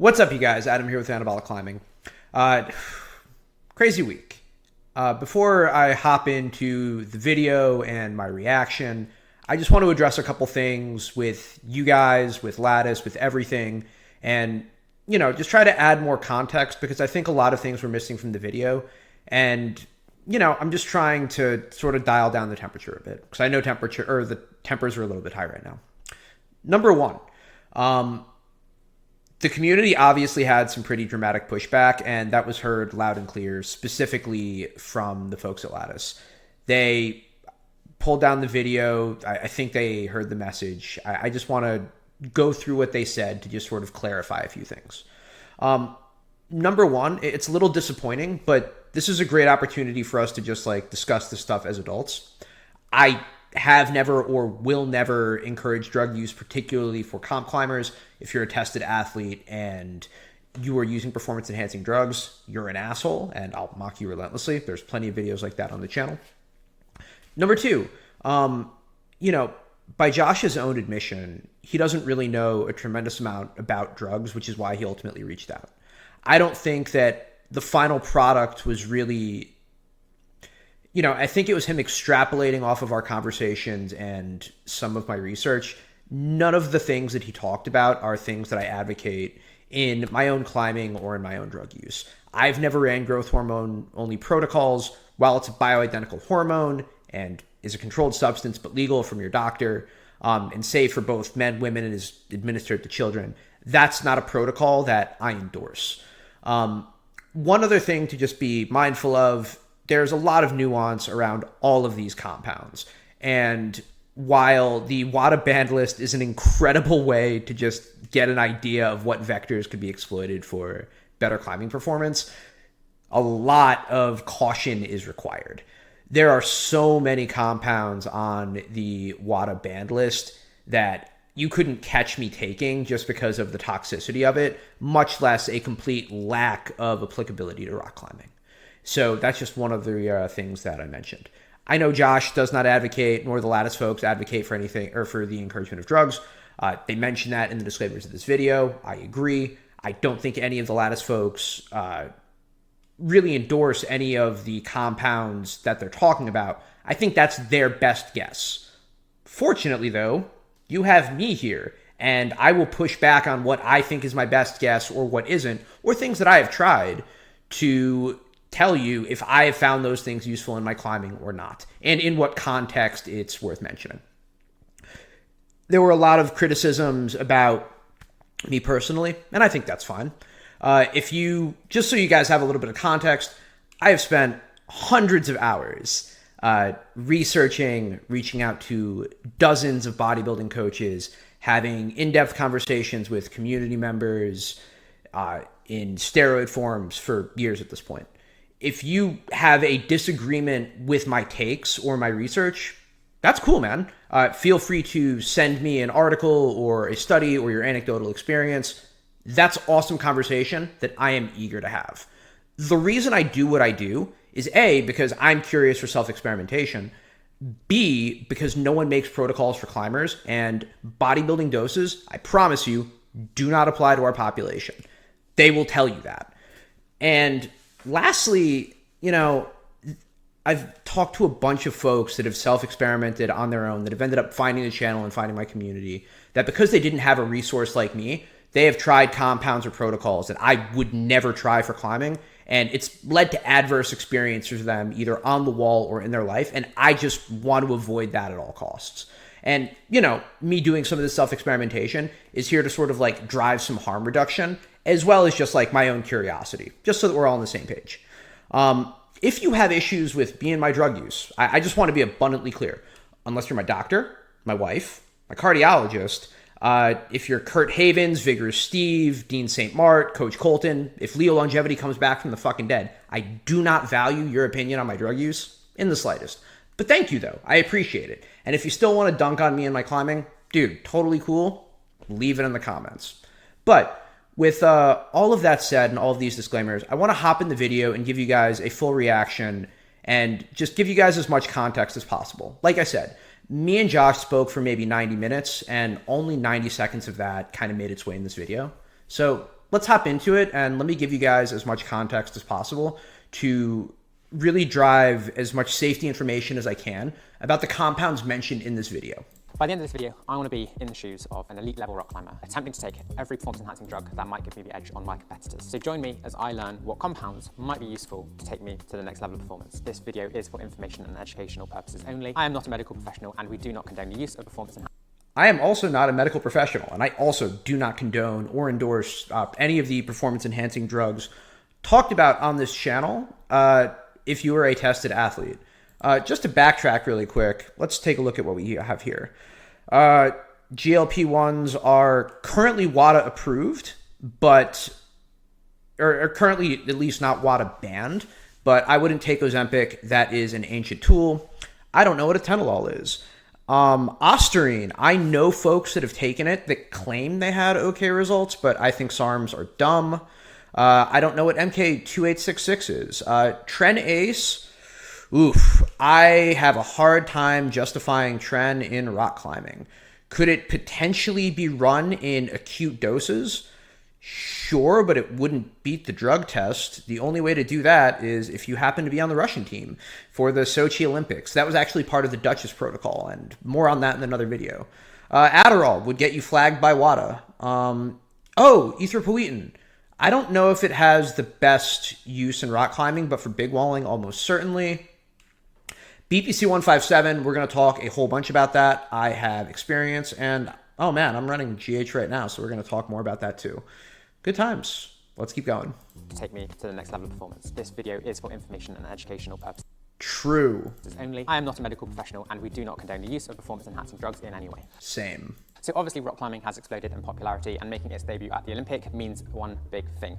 What's up, you guys? Adam here with Anabolic Climbing. Uh, Crazy week. Before I hop into the video and my reaction, I just want to address a couple things with you guys, with Lattice, with everything, and just try to add more context because I think a lot of things were missing from the video, and I'm just trying to sort of dial down the temperature a bit because I know the tempers are a little bit high right now. Number one. The community obviously had some pretty dramatic pushback, and that was heard loud and clear, specifically from the folks at Lattice. They pulled down the video. I think they heard the message. I just want to go through what they said to just sort of clarify a few things. Number one, it's a little disappointing, but this is a great opportunity for us to just discuss this stuff as adults. I have never or will never encourage drug use, particularly for comp climbers. If you're a tested athlete and you are using performance-enhancing drugs, you're an asshole, and I'll mock you relentlessly. There's plenty of videos like that on the channel. Number two, by Josh's own admission, he doesn't really know a tremendous amount about drugs, which is why he ultimately reached out. I don't think that the final product was really... I think it was him extrapolating off of our conversations and some of my research. None of the things that he talked about are things that I advocate in my own climbing or in my own drug use. I've never ran growth hormone only protocols. While it's a bioidentical hormone and is a controlled substance but legal from your doctor and safe for both men, women, and is administered to children, that's not a protocol that I endorse. One other thing to just be mindful of: there's a lot of nuance around all of these compounds. And while the WADA banned list is an incredible way to just get an idea of what vectors could be exploited for better climbing performance, a lot of caution is required. There are so many compounds on the WADA banned list that you couldn't catch me taking just because of the toxicity of it, much less a complete lack of applicability to rock climbing. So that's just one of the things that I mentioned. I know Josh does not advocate, nor the Lattice folks advocate for anything or for the encouragement of drugs. They mentioned that in the disclaimers of this video. I agree. I don't think any of the Lattice folks really endorse any of the compounds that they're talking about. I think that's their best guess. Fortunately, though, you have me here, and I will push back on what I think is my best guess or what isn't, or things that I have tried to tell you if I have found those things useful in my climbing or not, and in what context it's worth mentioning. There were a lot of criticisms about me personally, and I think that's fine. Just so you guys have a little bit of context, I have spent hundreds of hours researching, reaching out to dozens of bodybuilding coaches, having in-depth conversations with community members in steroid forums for years at this point. If you have a disagreement with my takes or my research, that's cool, man. Feel free to send me an article or a study or your anecdotal experience. That's awesome conversation that I am eager to have. The reason I do what I do is A, because I'm curious for self-experimentation, B, because no one makes protocols for climbers, and bodybuilding doses, I promise you, do not apply to our population. They will tell you that. And lastly, I've talked to a bunch of folks that have self-experimented on their own, that have ended up finding the channel and finding my community, that because they didn't have a resource like me, they have tried compounds or protocols that I would never try for climbing, and it's led to adverse experiences for them either on the wall or in their life, and I just want to avoid that at all costs. And, me doing some of this self-experimentation is here to sort of drive some harm reduction, as well as just my own curiosity, just so that we're all on the same page. If you have issues with me and my drug use, I just want to be abundantly clear. Unless you're my doctor, my wife, my cardiologist, if you're Kurt Havens, Vigorous Steve, Dean St. Mart, Coach Colton, if Leo Longevity comes back from the fucking dead, I do not value your opinion on my drug use in the slightest. But thank you, though. I appreciate it. And if you still want to dunk on me and my climbing, dude, totally cool. Leave it in the comments. But with all of that said and all of these disclaimers, I want to hop in the video and give you guys a full reaction and just give you guys as much context as possible. Like I said, me and Josh spoke for maybe 90 minutes, and only 90 seconds of that kind of made its way in this video. So let's hop into it, and let me give you guys as much context as possible to really drive as much safety information as I can about the compounds mentioned in this video. By the end of this video, I want to be in the shoes of an elite level rock climber, attempting to take every performance enhancing drug that might give me the edge on my competitors. So join me as I learn what compounds might be useful to take me to the next level of performance. This video is for information and educational purposes only. I am not a medical professional, and we do not condone the use of performance enhancing. I am also not a medical professional, and I also do not condone or endorse any of the performance enhancing drugs talked about on this channel if you are a tested athlete. Just to backtrack really quick, let's take a look at what we have here. GLP-1s are currently WADA approved, but are currently at least not WADA banned, but I wouldn't take Ozempic. That is an ancient tool. I don't know what atenolol is. Ostarine, I know folks that have taken it that claim they had okay results, but I think SARMs are dumb. I don't know what MK2866 is. Tren Ace, oof, I have a hard time justifying Tren in rock climbing. Could it potentially be run in acute doses? Sure, but it wouldn't beat the drug test. The only way to do that is if you happen to be on the Russian team for the Sochi Olympics. That was actually part of the Duchess protocol, and more on that in another video. Adderall would get you flagged by WADA. Erythropoietin. I don't know if it has the best use in rock climbing, but for big walling, almost certainly. BPC 157, we're going to talk a whole bunch about that. I have experience, and oh man, I'm running GH right now, so we're going to talk more about that too. Good times. Let's keep going. To take me to the next level of performance. This video is for information and educational purposes True. only. I am not a medical professional, and we do not condone the use of performance enhancing drugs in any way. Same. So obviously rock climbing has exploded in popularity, and making its debut at the Olympic means one big thing.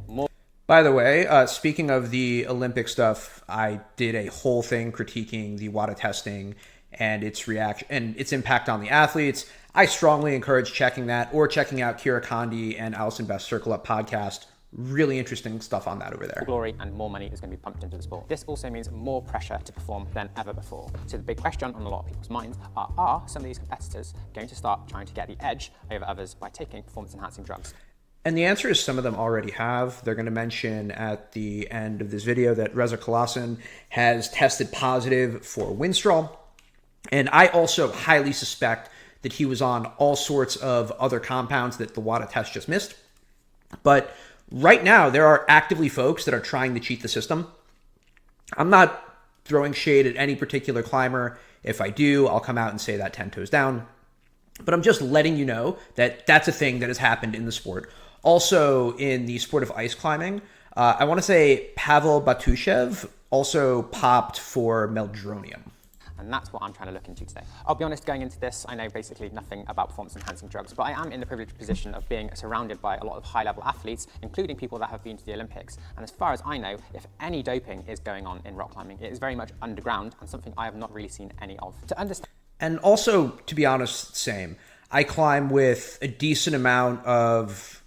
By the way, speaking of the Olympic stuff, I did a whole thing critiquing the WADA testing and its reaction and its impact on the athletes. I strongly encourage checking that or checking out Kira Condi and Alison Best Circle Up podcast. Really interesting stuff on that over there. Glory and more money is going to be pumped into the sport. This also means more pressure to perform than ever before. So the big question on a lot of people's minds are some of these competitors going to start trying to get the edge over others by taking performance enhancing drugs? And the answer is some of them already have. They're going to mention at the end of this video that Reza Kolasin has tested positive for Winstrol. And I also highly suspect that he was on all sorts of other compounds that the WADA test just missed. But right now, there are actively folks that are trying to cheat the system. I'm not throwing shade at any particular climber. If I do, I'll come out and say that 10 toes down. But I'm just letting you know that that's a thing that has happened in the sport. Also, in the sport of ice climbing, I want to say Pavel Batushev also popped for meldronium. And that's what I'm trying to look into today. I'll be honest, going into this, I know basically nothing about performance enhancing drugs, but I am in the privileged position of being surrounded by a lot of high level athletes, including people that have been to the Olympics. And as far as I know, if any doping is going on in rock climbing, it is very much underground and something I have not really seen any of. To understand. And also, to be honest, same. I climb with a decent amount of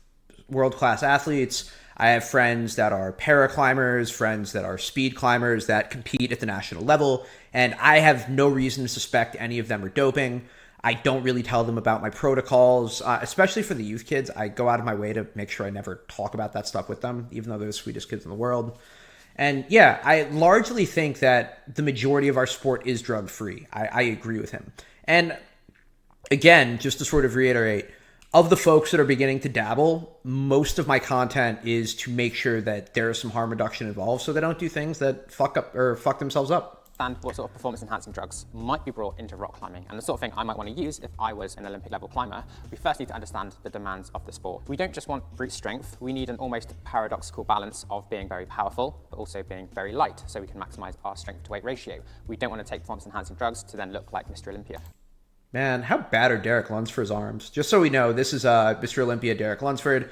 world-class athletes. I have friends that are para-climbers, friends that are speed climbers that compete at the national level, and I have no reason to suspect any of them are doping. I don't really tell them about my protocols, especially for the youth kids. I go out of my way to make sure I never talk about that stuff with them, even though they're the sweetest kids in the world. And yeah, I largely think that the majority of our sport is drug-free. I agree with him. And again, just to sort of reiterate, of the folks that are beginning to dabble, most of my content is to make sure that there is some harm reduction involved so they don't do things that fuck themselves up. And what sort of performance enhancing drugs might be brought into rock climbing, and the sort of thing I might want to use if I was an Olympic level climber. We first need to understand the demands of the sport. We don't just want brute strength, we need an almost paradoxical balance of being very powerful, but also being very light, so we can maximize our strength to weight ratio. We don't want to take performance enhancing drugs to then look like Mr. Olympia. Man, how bad are Derek Lunsford's arms? Just so we know, this is Mr. Olympia Derek Lunsford.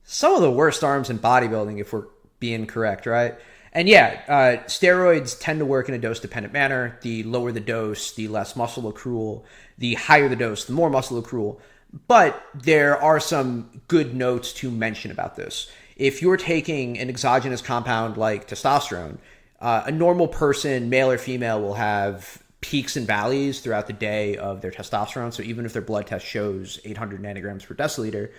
Some of the worst arms in bodybuilding, if we're being correct, right? And yeah, steroids tend to work in a dose-dependent manner. The lower the dose, the less muscle accrual. The higher the dose, the more muscle accrual. But there are some good notes to mention about this. If you're taking an exogenous compound like testosterone, a normal person, male or female, will have peaks and valleys throughout the day of their testosterone. So even if their blood test shows 800 nanograms per deciliter,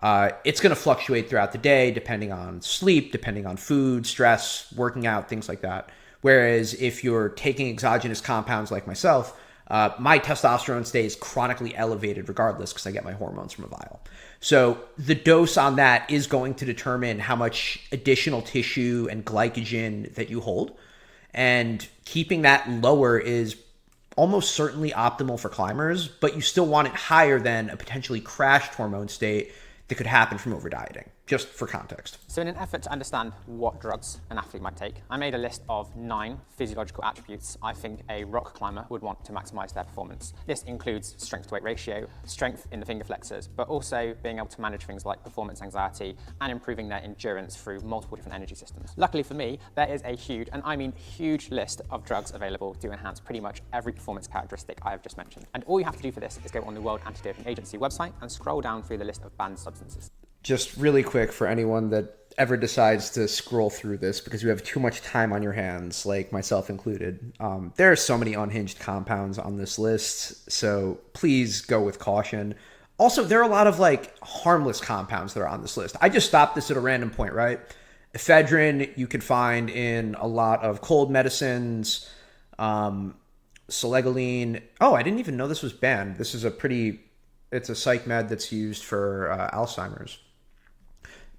It's going to fluctuate throughout the day depending on sleep, depending on food, stress, working out, things like that. Whereas if you're taking exogenous compounds like myself, my testosterone stays chronically elevated regardless because I get my hormones from a vial. So the dose on that is going to determine how much additional tissue and glycogen that you hold. And keeping that lower is almost certainly optimal for climbers, but you still want it higher than a potentially crashed hormone state that could happen from overdieting, just for context. So in an effort to understand what drugs an athlete might take, I made a list of 9 physiological attributes I think a rock climber would want to maximize their performance. This includes strength to weight ratio, strength in the finger flexors, but also being able to manage things like performance anxiety and improving their endurance through multiple different energy systems. Luckily for me, there is a huge, and I mean huge, list of drugs available to enhance pretty much every performance characteristic I have just mentioned. And all you have to do for this is go on the World Anti-Doping Agency website and scroll down through the list of banned substances. Just really quick for anyone that ever decides to scroll through this because you have too much time on your hands, like myself included. There are so many unhinged compounds on this list, so please go with caution. Also, there are a lot of like harmless compounds that are on this list. I just stopped this at a random point, right? Ephedrine you could find in a lot of cold medicines. Selegiline. Oh, I didn't even know this was banned. This is it's a psych med that's used for Alzheimer's.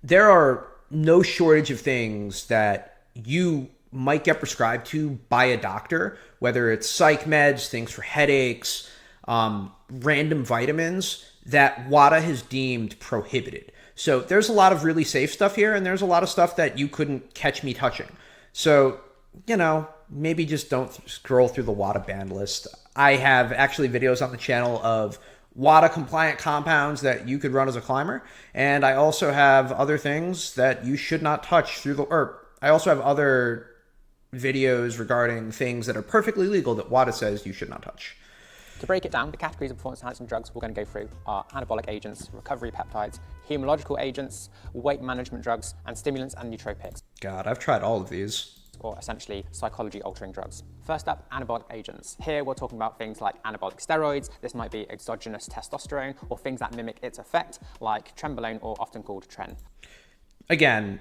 There are no shortage of things that you might get prescribed to by a doctor, whether it's psych meds, things for headaches, random vitamins that WADA has deemed prohibited. So there's a lot of really safe stuff here, and there's a lot of stuff that you couldn't catch me touching. So, maybe just don't scroll through the WADA ban list. I have actually videos on the channel of WADA compliant compounds that you could run as a climber. And I also have other things that you should not touch I also have other videos regarding things that are perfectly legal that WADA says you should not touch. To break it down, the categories of performance-enhancing drugs we're going to go through are anabolic agents, recovery peptides, hematological agents, weight management drugs, and stimulants and nootropics. God, I've tried all of these. Or essentially psychology-altering drugs. First up, anabolic agents. Here we're talking about things like anabolic steroids. This might be exogenous testosterone or things that mimic its effect, like trenbolone, or often called tren. Again,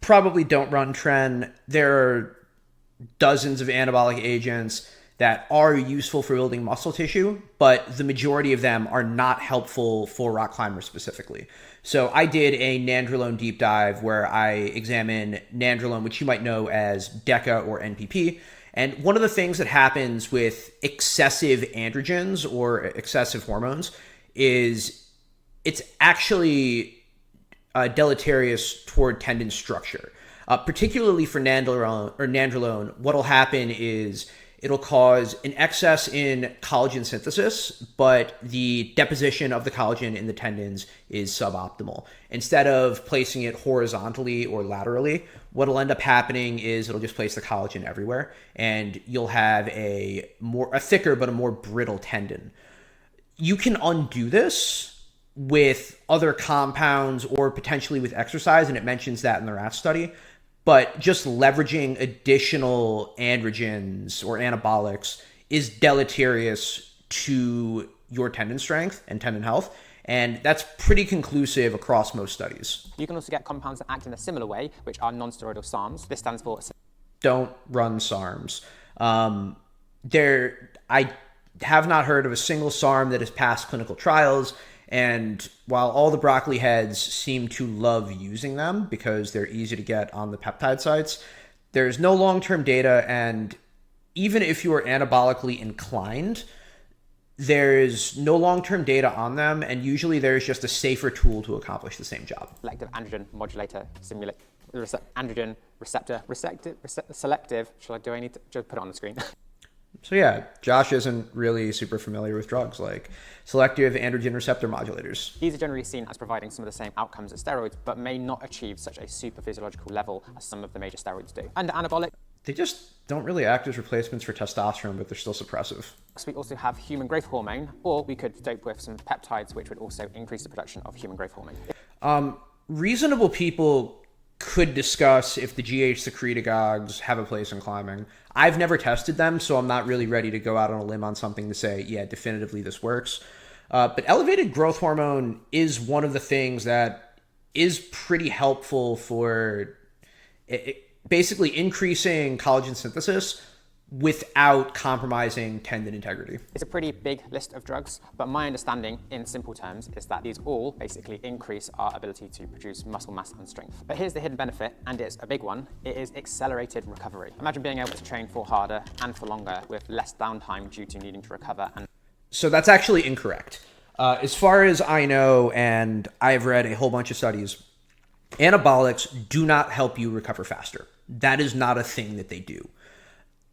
probably don't run tren. There are dozens of anabolic agents that are useful for building muscle tissue, but the majority of them are not helpful for rock climbers specifically. So I did a nandrolone deep dive where I examine nandrolone, which you might know as DECA or NPP. And one of the things that happens with excessive androgens or excessive hormones is it's actually deleterious toward tendon structure. Particularly for nandrolone, what'll happen is it'll cause an excess in collagen synthesis, but the deposition of the collagen in the tendons is suboptimal. Instead of placing it horizontally or laterally, what'll end up happening is it'll just place the collagen everywhere, and you'll have a thicker but a more brittle tendon. You can undo this with other compounds or potentially with exercise, and it mentions that in the rat study. But just leveraging additional androgens or anabolics is deleterious to your tendon strength and tendon health. And that's pretty conclusive across most studies. You can also get compounds that act in a similar way, which are non-steroidal SARMs. This stands for... Don't run SARMs. I have not heard of a single SARM that has passed clinical trials. And while all the broccoli heads seem to love using them because they're easy to get on the peptide sites, there's no long-term data. And even if you are anabolically inclined, there's no long-term data on them. And usually there's just a safer tool to accomplish the same job. Selective androgen modulator simulate androgen selective. Do I need to just put it on the screen? So yeah, Josh isn't really super familiar with drugs like selective androgen receptor modulators. These are generally seen as providing some of the same outcomes as steroids, but may not achieve such a super physiological level as some of the major steroids do. And anabolic, they just don't really act as replacements for testosterone, but they're still suppressive. We also have human growth hormone, or we could dope with some peptides, which would also increase the production of human growth hormone. Reasonable people could discuss if the GH secretagogues have a place in climbing. I've never tested them, so I'm not really ready to go out on a limb on something to say, yeah, definitively this works. But elevated growth hormone is one of the things that is pretty helpful for basically increasing collagen synthesis without compromising tendon integrity. It's a pretty big list of drugs, but my understanding in simple terms is that these all basically increase our ability to produce muscle mass and strength. But here's the hidden benefit, and it's a big one. It is accelerated recovery. Imagine being able to train for harder and for longer with less downtime due to needing to recover. And so that's actually incorrect. As far as I know, and I've read a whole bunch of studies, anabolics do not help you recover faster. That is not a thing that they do.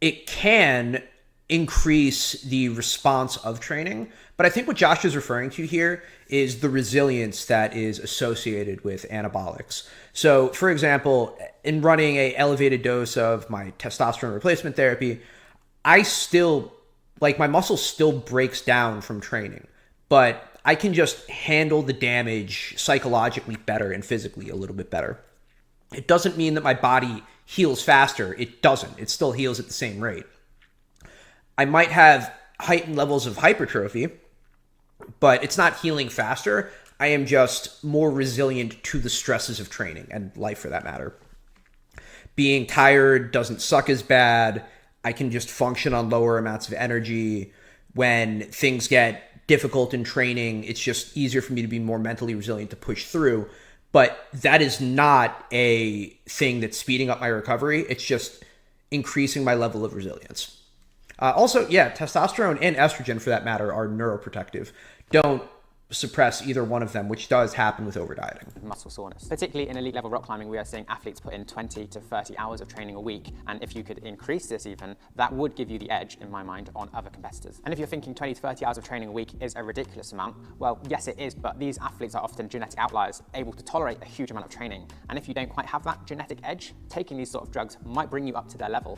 It can increase the response of training, but I think what Josh is referring to here is the resilience that is associated with anabolics. So, for example, in running a elevated dose of my testosterone replacement therapy, my muscle still breaks down from training, but I can just handle the damage psychologically better and physically a little bit better. It doesn't mean that my body heals faster. It doesn't. It still heals at the same rate. I might have heightened levels of hypertrophy, but it's not healing faster. I am just more resilient to the stresses of training and life for that matter. Being tired doesn't suck as bad. I can just function on lower amounts of energy. When things get difficult in training, it's just easier for me to be more mentally resilient to push through. But that is not a thing that's speeding up my recovery. It's just increasing my level of resilience. Also, testosterone and estrogen, for that matter, are neuroprotective. Don't suppress either one of them, which does happen with overdieting. Muscle soreness. Particularly in elite level rock climbing, we are seeing athletes put in 20 to 30 hours of training a week. And if you could increase this even, that would give you the edge, in my mind, on other competitors. And if you're thinking 20 to 30 hours of training a week is a ridiculous amount, well, yes, it is, but these athletes are often genetic outliers, able to tolerate a huge amount of training. And if you don't quite have that genetic edge, taking these sort of drugs might bring you up to their level.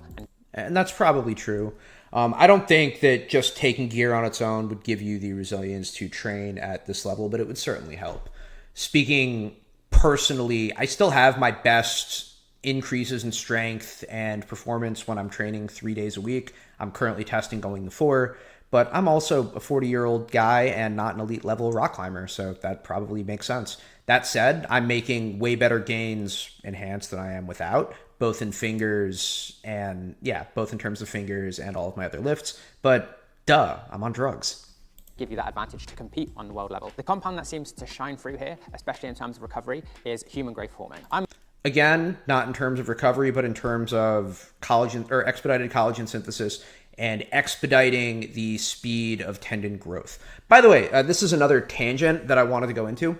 And that's probably true. I don't think that just taking gear on its own would give you the resilience to train at this level, but it would certainly help. Speaking personally, I still have my best increases in strength and performance when I'm training 3 days a week. I'm currently testing going to 4, but I'm also a 40-year-old guy and not an elite level rock climber, so that probably makes sense. That said, I'm making way better gains enhanced than I am without, both in fingers and both in terms of fingers and all of my other lifts. But I'm on drugs. Give you that advantage to compete on the world level. The compound that seems to shine through here, especially in terms of recovery, is human growth hormone. Again, not in terms of recovery, but in terms of collagen or expedited collagen synthesis and expediting the speed of tendon growth. By the way, this is another tangent that I wanted to go into.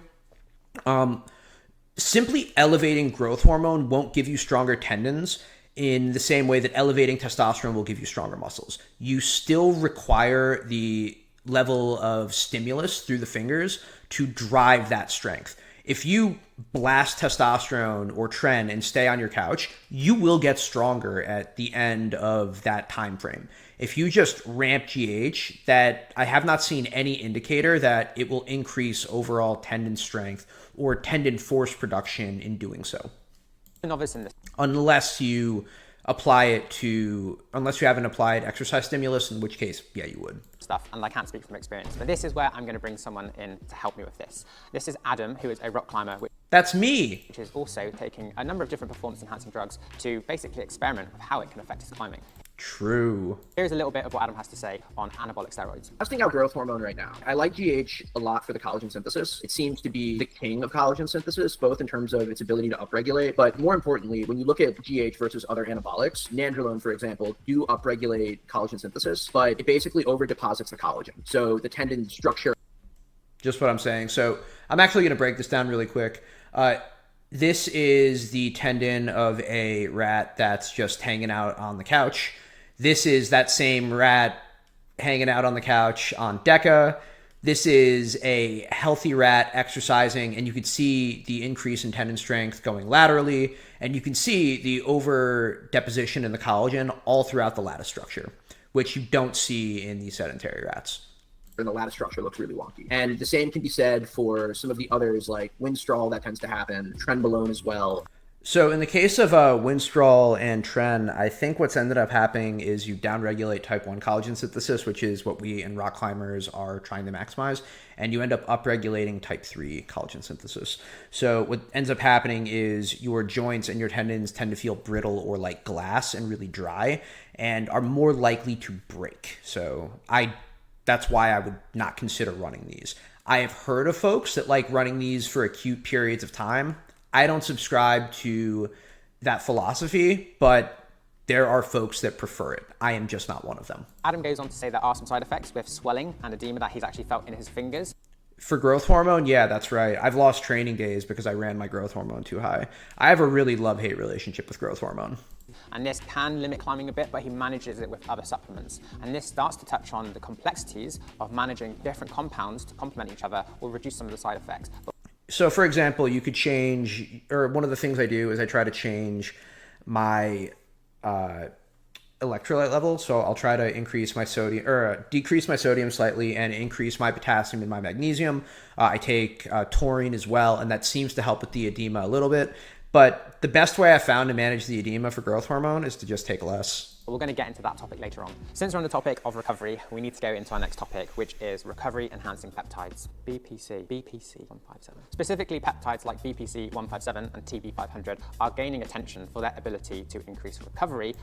Simply elevating growth hormone won't give you stronger tendons in the same way that elevating testosterone will give you stronger muscles. You still require the level of stimulus through the fingers to drive that strength. If you blast testosterone or tren and stay on your couch, you will get stronger at the end of that time frame. If you just ramp GH, that I have not seen any indicator that it will increase overall tendon strength or tendon force production in doing so. Novice in this. Unless you have an applied exercise stimulus, in which case, yeah, you would. Stuff, and I can't speak from experience, but this is where I'm going to bring someone in to help me with this. This is Adam, who is a rock climber. That's me. Which is also taking a number of different performance-enhancing drugs to basically experiment with how it can affect his climbing. True. Here's a little bit of what Adam has to say on anabolic steroids. Testing out growth hormone right now. I like GH a lot for the collagen synthesis. It seems to be the king of collagen synthesis, both in terms of its ability to upregulate, but more importantly, when you look at GH versus other anabolics, nandrolone, for example, do upregulate collagen synthesis, but it basically overdeposits the collagen. So the tendon structure. Just what I'm saying. So I'm actually going to break this down really quick. This is the tendon of a rat that's just hanging out on the couch. This is that same rat hanging out on the couch on DECA. This is a healthy rat exercising, and you can see the increase in tendon strength going laterally, and you can see the over deposition in the collagen all throughout the lattice structure, which you don't see in these sedentary rats. And the lattice structure looks really wonky. And the same can be said for some of the others like Winstrol, that tends to happen, Trenbolone as well. So in the case of Winstrol and Tren, I think what's ended up happening is you downregulate type 1 collagen synthesis, which is what we in rock climbers are trying to maximize, and you end up upregulating type 3 collagen synthesis. So what ends up happening is your joints and your tendons tend to feel brittle or like glass and really dry and are more likely to break. So that's why I would not consider running these. I have heard of folks that like running these for acute periods of time. I don't subscribe to that philosophy, but there are folks that prefer it. I am just not one of them. Adam goes on to say there are some side effects with swelling and edema that he's actually felt in his fingers. For growth hormone, yeah, that's right. I've lost training days because I ran my growth hormone too high. I have a really love-hate relationship with growth hormone. And this can limit climbing a bit, but he manages it with other supplements. And this starts to touch on the complexities of managing different compounds to complement each other or reduce some of the side effects. So, for example, you could change, or one of the things I do is I try to change my electrolyte level. So I'll try to increase my sodium, or decrease my sodium slightly and increase my potassium and my magnesium. I take taurine as well, and that seems to help with the edema a little bit. But the best way I found to manage the edema for growth hormone is to just take less. We're going to get into that topic later on. Since we're on the topic of recovery, we need to go into our next topic, which is recovery enhancing peptides, BPC 157. Specifically, peptides like BPC 157 and TB 500 are gaining attention for their ability to increase recovery.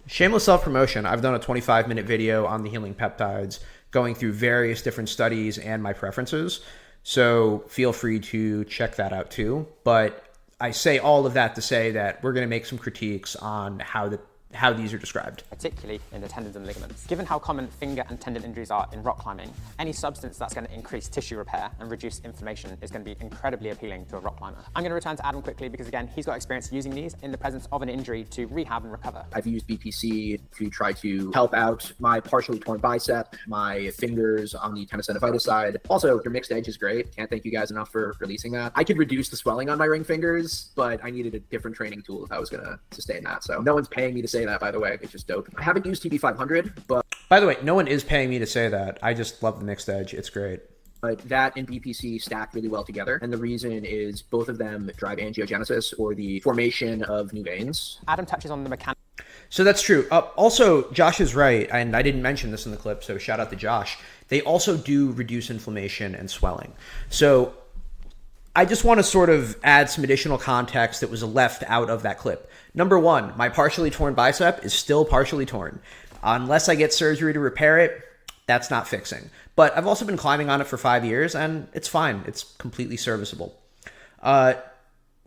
Shameless self-promotion. I've done a 25-minute video on the healing peptides, going through various different studies and my preferences. So feel free to check that out too. But I say all of that to say that we're going to make some critiques on how these are described. Particularly in the tendons and ligaments. Given how common finger and tendon injuries are in rock climbing, any substance that's going to increase tissue repair and reduce inflammation is going to be incredibly appealing to a rock climber. I'm going to return to Adam quickly because, again, he's got experience using these in the presence of an injury to rehab and recover. I've used BPC to try to help out my partially torn bicep, my fingers on the tenosynovitis side. Also, your mixed edge is great. Can't thank you guys enough for releasing that. I could reduce the swelling on my ring fingers, but I needed a different training tool if I was going to sustain that. So no one's paying me to say that, by the way. It's just dope. I haven't used TB500, but... By the way, no one is paying me to say that. I just love the mixed edge. It's great. But that and BPC stack really well together. And the reason is both of them drive angiogenesis, or the formation of new veins. Adam touches on the mechanics. So that's true. Also, Josh is right, and I didn't mention this in the clip, so shout out to Josh. They also do reduce inflammation and swelling. So I just want to sort of add some additional context that was left out of that clip. Number one, my partially torn bicep is still partially torn. Unless I get surgery to repair it, that's not fixing. But I've also been climbing on it for 5 years, and it's fine. It's completely serviceable.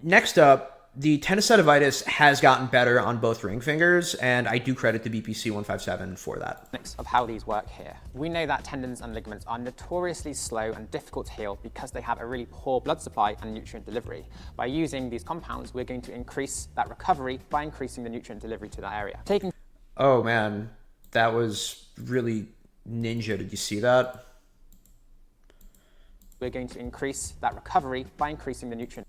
Next up, the tenosynovitis has gotten better on both ring fingers, and I do credit the BPC 157 for that. Of how these work here. We know that tendons and ligaments are notoriously slow and difficult to heal because they have a really poor blood supply and nutrient delivery. By using these compounds, we're going to increase that recovery by increasing the nutrient delivery to that area. Oh man, that was really ninja. Did you see that? We're going to increase that recovery by increasing the nutrient.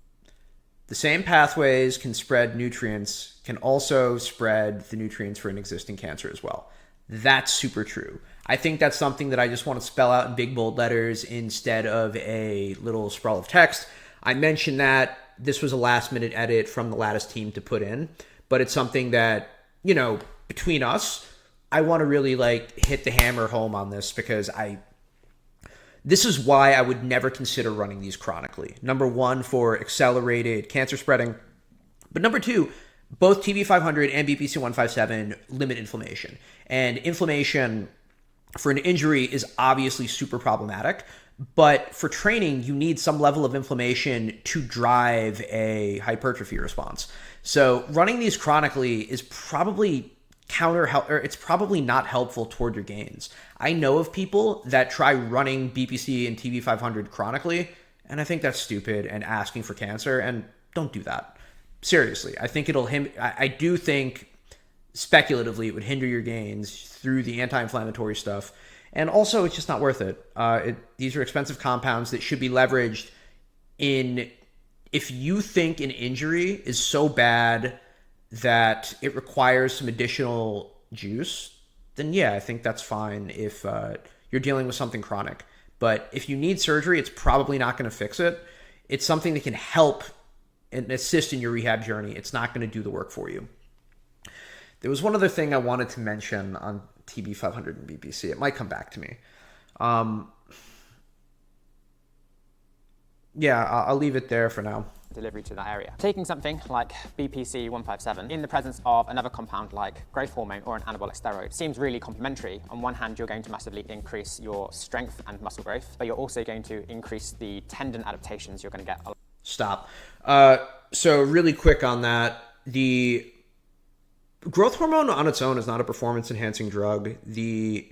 The same pathways can spread nutrients, can also spread the nutrients for an existing cancer as well. That's super true. I think that's something that I just want to spell out in big bold letters instead of a little sprawl of text. I mentioned that this was a last minute edit from the Lattice team to put in, but it's something that, you know, between us, I want to really like hit the hammer home on this because this is why I would never consider running these chronically. Number one, for accelerated cancer spreading. But number two, both TB500 and BPC 157 limit inflammation. And inflammation for an injury is obviously super problematic. But for training, you need some level of inflammation to drive a hypertrophy response. So running these chronically is probably it's probably not helpful toward your gains. I know of people that try running BPC and TB500 chronically, and I think that's stupid and asking for cancer, and don't do that. Seriously, I think I do think speculatively it would hinder your gains through the anti-inflammatory stuff, and also it's just not worth it. These are expensive compounds that should be leveraged if you think an injury is so bad that it requires some additional juice, then yeah, I think that's fine if you're dealing with something chronic. But if you need surgery, it's probably not going to fix it. It's something that can help and assist in your rehab journey. It's not going to do the work for you. There was one other thing I wanted to mention on TB500 and BPC. It might come back to me. Yeah, I'll leave it there for now. Delivery to that area. Taking something like BPC 157 in the presence of another compound like growth hormone or an anabolic steroid seems really complementary. On one hand, you're going to massively increase your strength and muscle growth, but you're also going to increase the tendon adaptations you're going to get. Stop. So really quick on that, the growth hormone on its own is not a performance enhancing drug. The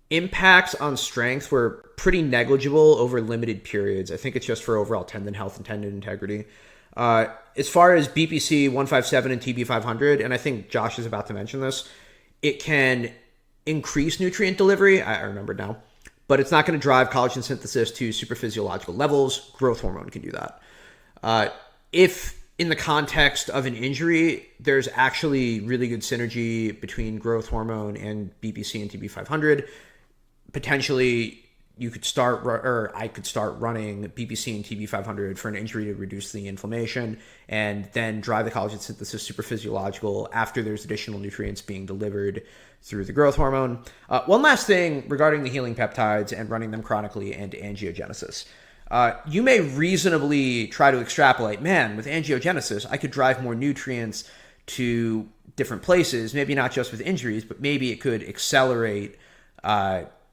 impacts on strength were pretty negligible over limited periods. I think it's just for overall tendon health and tendon integrity. As far as BPC 157 and TB 500, and I think Josh is about to mention this, it can increase nutrient delivery. I remember now, but it's not going to drive collagen synthesis to super physiological levels. Growth hormone can do that. If in the context of an injury, there's actually really good synergy between growth hormone and BPC and TB 500. Potentially, you could start, or I could start running BPC and TB 500 for an injury to reduce the inflammation and then drive the collagen synthesis super physiological after there's additional nutrients being delivered through the growth hormone. One last thing regarding the healing peptides and running them chronically and angiogenesis. You may reasonably try to extrapolate, man, with angiogenesis, I could drive more nutrients to different places, maybe not just with injuries, but maybe it could accelerate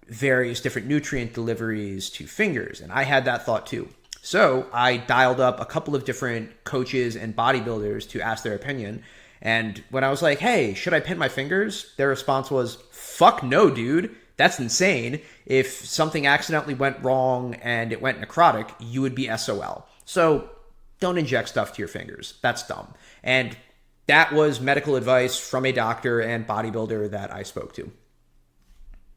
various different nutrient deliveries to fingers. And I had that thought too. So I dialed up a couple of different coaches and bodybuilders to ask their opinion. And when I was like, hey, should I pin my fingers? Their response was, fuck no, dude. That's insane. If something accidentally went wrong and it went necrotic, you would be SOL. So don't inject stuff to your fingers. That's dumb. And that was medical advice from a doctor and bodybuilder that I spoke to.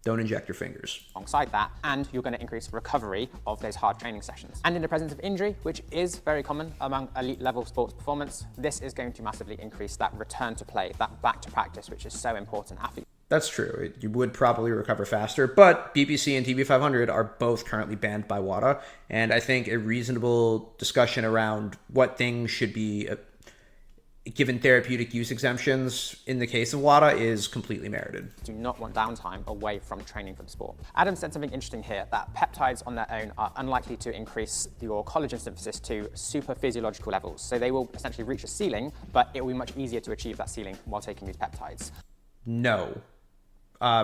Don't inject your fingers. Alongside that, and you're going to increase recovery of those hard training sessions. And in the presence of injury, which is very common among elite level sports performance, this is going to massively increase that return to play, that back to practice, which is so important. That's true. You would probably recover faster, but BPC and TB500 are both currently banned by WADA, and I think a reasonable discussion around what things should be given therapeutic use exemptions in the case of WADA is completely merited. Do not want downtime away from training for the sport. Adam said something interesting here, that peptides on their own are unlikely to increase your collagen synthesis to super physiological levels. So they will essentially reach a ceiling, but it will be much easier to achieve that ceiling while taking these peptides. No.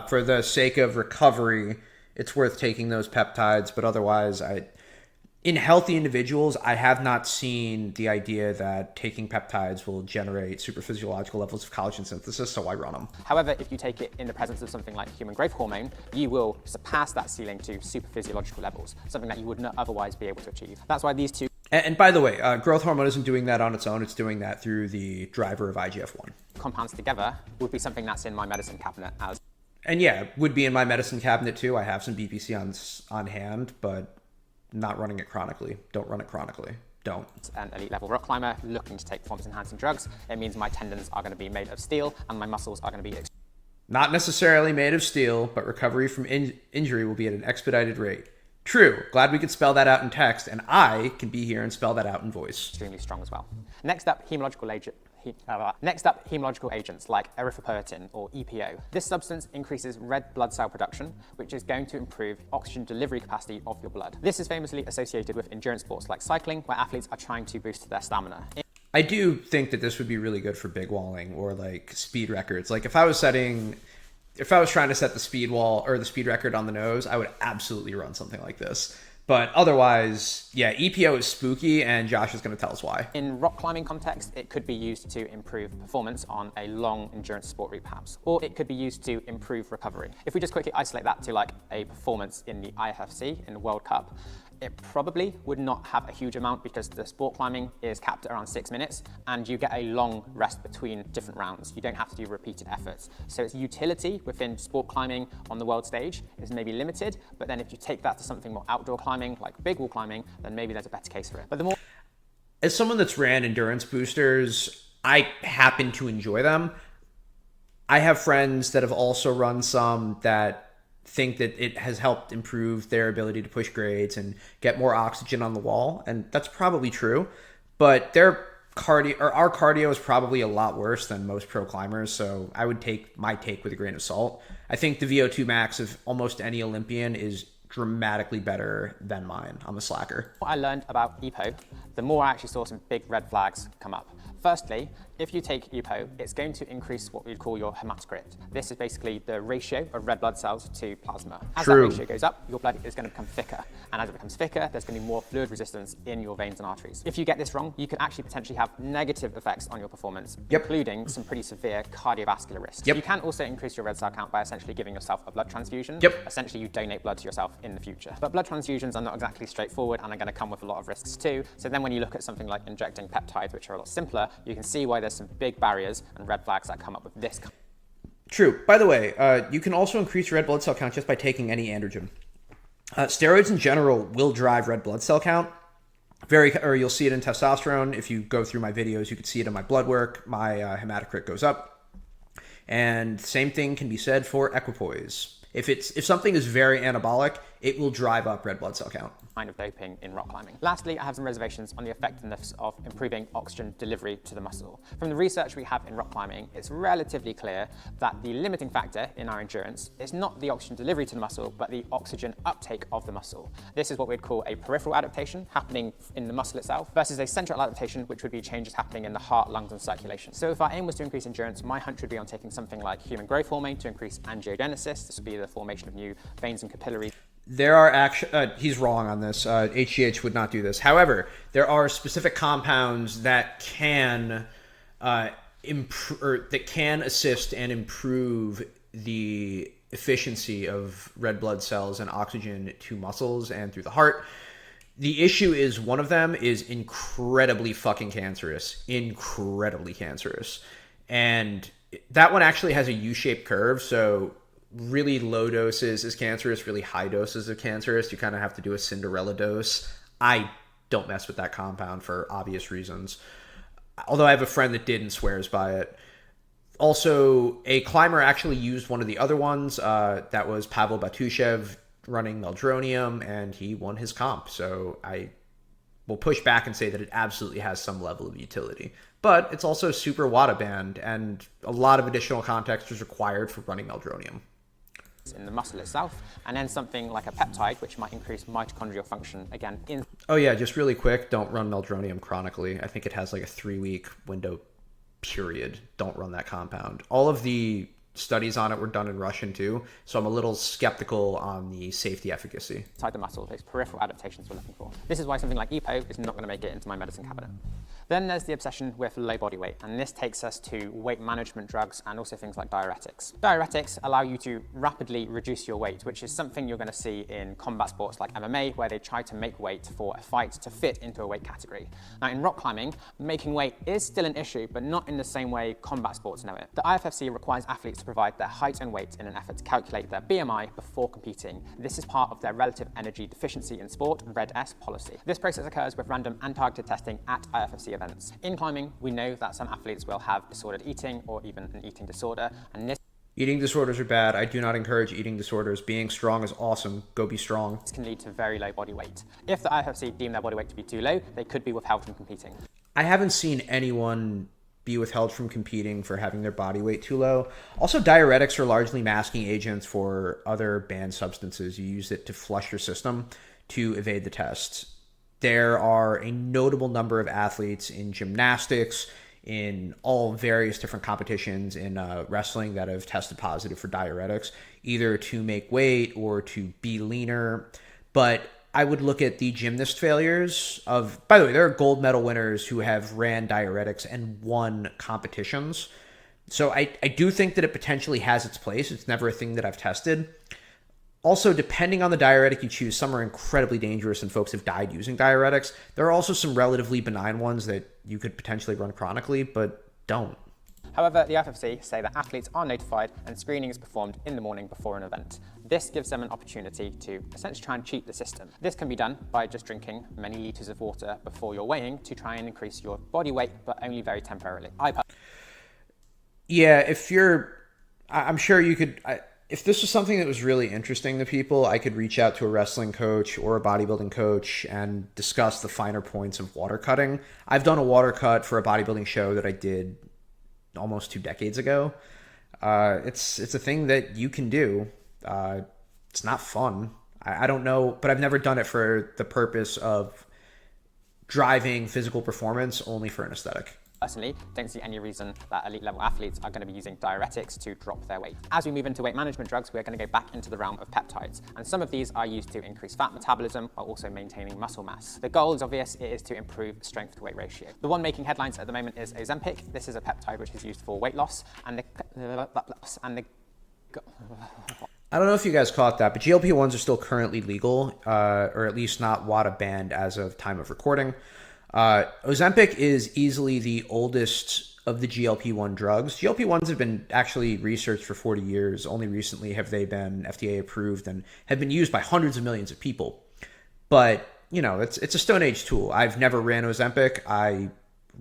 For the sake of recovery, it's worth taking those peptides, but otherwise, in healthy individuals, I have not seen the idea that taking peptides will generate super physiological levels of collagen synthesis, so I run them. However, if you take it in the presence of something like human growth hormone, you will surpass that ceiling to super physiological levels, something that you would not otherwise be able to achieve. That's why these two... And by the way, growth hormone isn't doing that on its own, it's doing that through the driver of IGF-1. Compounds together would be something that's in my medicine cabinet as... And yeah, would be in my medicine cabinet too. I have some BPC on hand, but not running it chronically. Don't run it chronically. Don't. An elite level rock climber looking to take performance enhancing drugs. It means my tendons are going to be made of steel and my muscles are going to be... Not necessarily made of steel, but recovery from injury will be at an expedited rate. True. Glad we could spell that out in text, and I can be here and spell that out in voice. Extremely strong as well. Next up, hematological agents like erythropoietin or EPO. This substance increases red blood cell production, which is going to improve oxygen delivery capacity of your blood. This is famously associated with endurance sports like cycling, where athletes are trying to boost their stamina. I do think that this would be really good for big walling or like speed records. Like if I was trying to set the speed wall or the speed record on the nose, I would absolutely run something like this. But otherwise, yeah, EPO is spooky, and Josh is going to tell us why. In rock climbing context, it could be used to improve performance on a long endurance sport route perhaps, or it could be used to improve recovery. If we just quickly isolate that to like a performance in the IFFC, in the World Cup, it probably would not have a huge amount because the sport climbing is capped at around 6 minutes and you get a long rest between different rounds. You don't have to do repeated efforts. So its utility within sport climbing on the world stage is maybe limited, but then if you take that to something more outdoor climbing, like big wall climbing, then maybe there's a better case for it. But as someone that's ran endurance boosters, I happen to enjoy them. I have friends that have also run some that think that it has helped improve their ability to push grades and get more oxygen on the wall, and that's probably true, but they're cardio, or our cardio is probably a lot worse than most pro climbers, so I would take my take with a grain of salt. I think the VO2 max of almost any Olympian is dramatically better than mine. I'm a slacker. What I learned about EPO, the more I actually saw some big red flags come up. Firstly, if you take EPO, it's going to increase what we'd call your hematocrit. This is basically the ratio of red blood cells to plasma. As that ratio goes up, your blood is going to become thicker. And as it becomes thicker, there's going to be more fluid resistance in your veins and arteries. If you get this wrong, you could actually potentially have negative effects on your performance, including some pretty severe cardiovascular risks. You can also increase your red cell count by essentially giving yourself a blood transfusion. Essentially, you donate blood to yourself in the future. But blood transfusions are not exactly straightforward and are going to come with a lot of risks too. So then when you look at something like injecting peptides, which are a lot simpler, you can see why there's some big barriers and red flags that come up with this. True. By the way, you can also increase your red blood cell count just by taking any androgen. Steroids in general will drive red blood cell count. Or you'll see it in testosterone. If you go through my videos, you can see it in my blood work. My hematocrit goes up. And same thing can be said for equipoise. If something is very anabolic, it will drive up red blood cell count. Kind of doping in rock climbing. Lastly, I have some reservations on the effectiveness of improving oxygen delivery to the muscle. From the research we have in rock climbing, it's relatively clear that the limiting factor in our endurance is not the oxygen delivery to the muscle, but the oxygen uptake of the muscle. This is what we'd call a peripheral adaptation happening in the muscle itself versus a central adaptation, which would be changes happening in the heart, lungs, and circulation. So if our aim was to increase endurance, my hunch would be on taking something like human growth hormone to increase angiogenesis. This would be the formation of new veins and capillaries. There are he's wrong on this. HGH would not do this. However, there are specific compounds that can assist and improve the efficiency of red blood cells and oxygen to muscles and through the heart. The issue is one of them is incredibly fucking cancerous. Incredibly cancerous. And that one actually has a U-shaped curve, so really low doses is cancerous, really high doses are cancerous. You kind of have to do a Cinderella dose. I don't mess with that compound for obvious reasons. Although I have a friend that did and swears by it. Also, a climber actually used one of the other ones. That was Pavel Batushev running Meldronium, and he won his comp. So I will push back and say that it absolutely has some level of utility. But it's also super WADA banned, and a lot of additional context is required for running Meldronium in the muscle itself, and then something like a peptide, which might increase mitochondrial function again. Oh yeah, just really quick, don't run Meldronium chronically. I think it has like a 3-week window period. Don't run that compound. All of the studies on it were done in Russian too, so I'm a little skeptical on the safety efficacy. Inside the muscle, those peripheral adaptations we're looking for. This is why something like EPO is not going to make it into my medicine cabinet. Then there's the obsession with low body weight, and this takes us to weight management drugs and also things like diuretics. Diuretics allow you to rapidly reduce your weight, which is something you're going to see in combat sports like MMA, where they try to make weight for a fight to fit into a weight category. Now in rock climbing, making weight is still an issue, but not in the same way combat sports know it. The IFFC requires athletes to provide their height and weight in an effort to calculate their BMI before competing. This is part of their relative energy deficiency in sport, Red S policy. This process occurs with random and targeted testing at IFFC events. In climbing, we know that some athletes will have disordered eating or even an eating disorder, and this Eating disorders are bad. I do not encourage eating disorders. Being strong is awesome. Go be strong. can lead to very low body weight. If the IFFC deem their body weight to be too low, they could be withheld from competing. I haven't seen anyone be withheld from competing for having their body weight too low. Also, diuretics are largely masking agents for other banned substances. You use it to flush your system to evade the test. There are a notable number of athletes in gymnastics, in all various different competitions in wrestling that have tested positive for diuretics, either to make weight or to be leaner. But I would look at the gymnast failures of, by the way, there are gold medal winners who have ran diuretics and won competitions. So I do think that it potentially has its place. It's never a thing that I've tested. Also, depending on the diuretic you choose, some are incredibly dangerous and folks have died using diuretics. There are also some relatively benign ones that you could potentially run chronically, but don't. However, the IFFC say that athletes are notified and screening is performed in the morning before an event. This gives them an opportunity to essentially try and cheat the system. This can be done by just drinking many litres of water before you're weighing to try and increase your body weight, but only very temporarily. Yeah, if you're, I'm sure you could, If this was something that was really interesting to people, I could reach out to a wrestling coach or a bodybuilding coach and discuss the finer points of water cutting. I've done a water cut for a bodybuilding show that I did almost 2 decades ago. It's a thing that you can do. It's not fun. I don't know, but I've never done it for the purpose of driving physical performance, only for an aesthetic. Personally, don't see any reason that elite level athletes are going to be using diuretics to drop their weight. As we move into weight management drugs, we're going to go back into the realm of peptides. And some of these are used to increase fat metabolism while also maintaining muscle mass. The goal is obvious, it is to improve strength to weight ratio. The one making headlines at the moment is Ozempic. This is a peptide which is used for weight loss I don't know if you guys caught that, but GLP-1s are still currently legal, or at least not WADA banned as of time of recording. Ozempic is easily the oldest of the GLP-1 drugs. GLP-1s have been actually researched for 40 years. Only recently have they been FDA approved and have been used by hundreds of millions of people. But, you know, it's a Stone Age tool. I've never ran Ozempic. I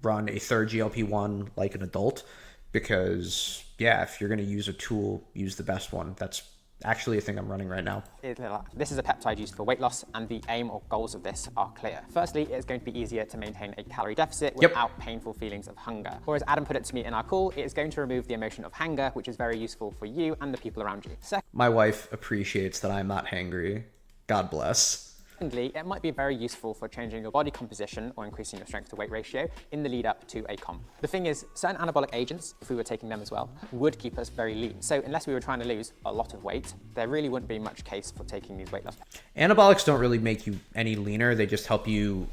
run a third GLP-1 like an adult because, yeah, if you're going to use a tool, use the best one. That's actually a thing I'm running right now. This is a peptide used for weight loss, and the aim or goals of this are clear. Firstly, it's going to be easier to maintain a calorie deficit without painful feelings of hunger. Or as Adam put it to me in our call, it is going to remove the emotion of hunger, which is very useful for you and the people around you. My wife appreciates that I'm not hangry. God bless. Secondly, it might be very useful for changing your body composition or increasing your strength to weight ratio in the lead up to a comp. The thing is, certain anabolic agents, if we were taking them as well, would keep us very lean. So unless we were trying to lose a lot of weight, there really wouldn't be much case for taking these weight loss. Anabolics don't really make you any leaner. They just help you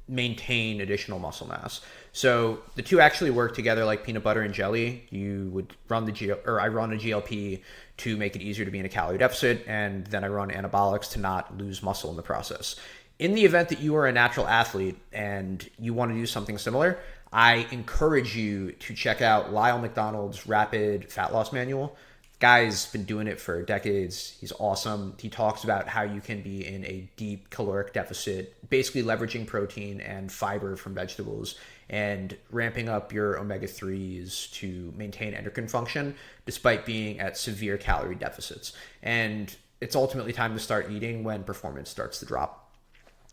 maintain additional muscle mass. So the two actually work together like peanut butter and jelly. You would run I run a GLP to make it easier to be in a calorie deficit, and then I run anabolics to not lose muscle in the process. In the event that you are a natural athlete and you want to do something similar, I encourage you to check out Lyle McDonald's Rapid Fat Loss Manual. Guy's been doing it for decades. He's awesome. He talks about how you can be in a deep caloric deficit, basically leveraging protein and fiber from vegetables and ramping up your omega-3s to maintain endocrine function despite being at severe calorie deficits. And it's ultimately time to start eating when performance starts to drop,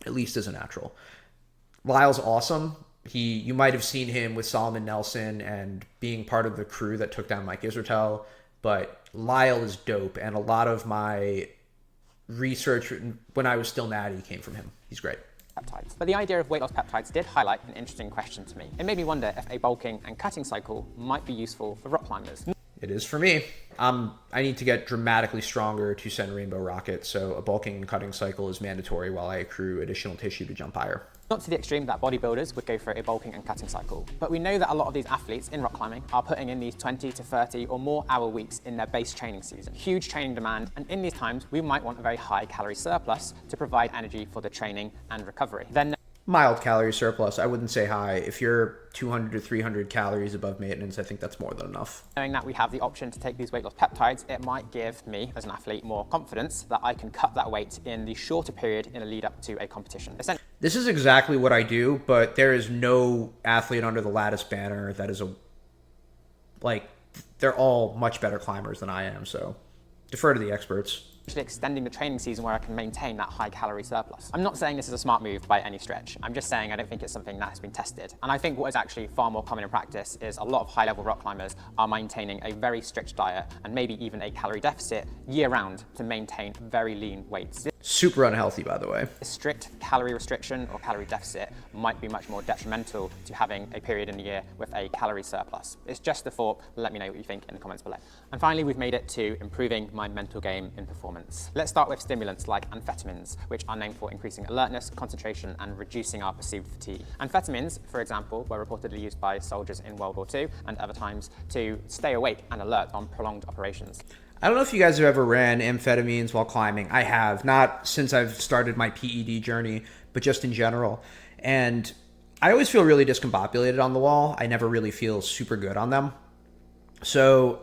at least as a natural. Lyle's awesome. You might have seen him with Solomon Nelson and being part of the crew that took down Mike Israetel, but Lyle is dope, and a lot of my research when I was still natty came from him. He's great. Peptides. But the idea of weight loss peptides did highlight an interesting question to me. It made me wonder if a bulking and cutting cycle might be useful for rock climbers. It is for me. I need to get dramatically stronger to send Rainbow Rocket, so a bulking and cutting cycle is mandatory while I accrue additional tissue to jump higher. Not to the extreme that bodybuilders would go for a bulking and cutting cycle, but we know that a lot of these athletes in rock climbing are putting in these 20 to 30 or more hour weeks in their base training season. Huge training demand, and in these times, we might want a very high calorie surplus to provide energy for the training and recovery. Then mild calorie surplus. I wouldn't say high. If you're 200 to 300 calories above maintenance, I think that's more than enough. Knowing that we have the option to take these weight loss peptides, it might give me, as an athlete, more confidence that I can cut that weight in the shorter period in a lead up to a competition. This is exactly what I do, but there is no athlete under the Lattice banner that is they're all much better climbers than I am, so defer to the experts. Extending the training season where I can maintain that high calorie surplus. I'm not saying this is a smart move by any stretch. I'm just saying I don't think it's something that has been tested. And I think what is actually far more common in practice is a lot of high level rock climbers are maintaining a very strict diet and maybe even a calorie deficit year round to maintain very lean weights. Super unhealthy, by the way. A strict calorie restriction or calorie deficit might be much more detrimental to having a period in the year with a calorie surplus. It's just a thought. Let me know what you think in the comments below. And finally, we've made it to improving my mental game in performance. Let's start with stimulants like amphetamines, which are named for increasing alertness, concentration, and reducing our perceived fatigue. Amphetamines, for example, were reportedly used by soldiers in World War II and other times to stay awake and alert on prolonged operations. I don't know if you guys have ever ran amphetamines while climbing. I have, not since I've started my PED journey, but just in general. And I always feel really discombobulated on the wall. I never really feel super good on them. So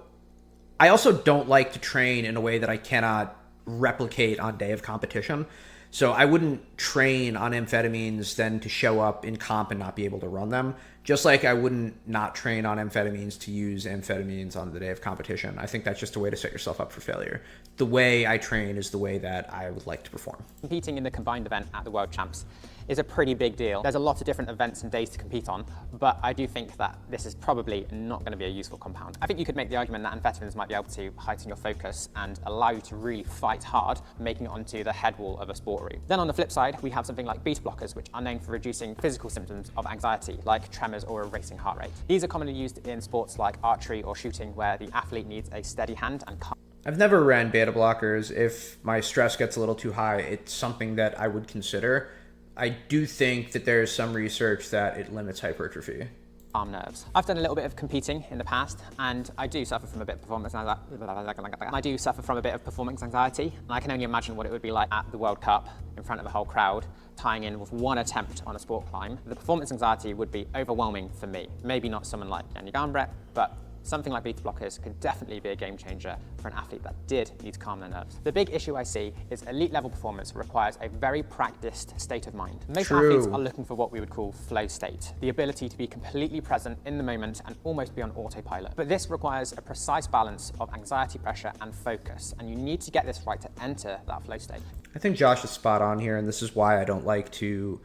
I also don't like to train in a way that I cannot replicate on day of competition. So I wouldn't train on amphetamines then to show up in comp and not be able to run them. Just like I wouldn't not train on amphetamines to use amphetamines on the day of competition. I think that's just a way to set yourself up for failure. The way I train is the way that I would like to perform. Competing in the combined event at the World Champs is a pretty big deal. There's a lot of different events and days to compete on, but I do think that this is probably not going to be a useful compound. I think you could make the argument that amphetamines might be able to heighten your focus and allow you to really fight hard, making it onto the head wall of a sport route. Then on the flip side, we have something like beta blockers, which are known for reducing physical symptoms of anxiety, like tremors or a racing heart rate. These are commonly used in sports like archery or shooting, where the athlete needs a steady hand and calm. I've never ran beta blockers. If my stress gets a little too high, it's something that I would consider. I do think that there's some research that it limits hypertrophy. Calm nerves. I've done a little bit of competing in the past, and I do suffer from a bit of performance anxiety. And I can only imagine what it would be like at the World Cup in front of a whole crowd, tying in with one attempt on a sport climb. The performance anxiety would be overwhelming for me. Maybe not someone like Yanni Gambret, but something like beta blockers could definitely be a game changer for an athlete that did need to calm their nerves. The big issue I see is elite level performance requires a very practiced state of mind. Most athletes are looking for what we would call flow state, the ability to be completely present in the moment and almost be on autopilot. But this requires a precise balance of anxiety, pressure, and focus, and you need to get this right to enter that flow state. I think Josh is spot on here, and this is why I don't like to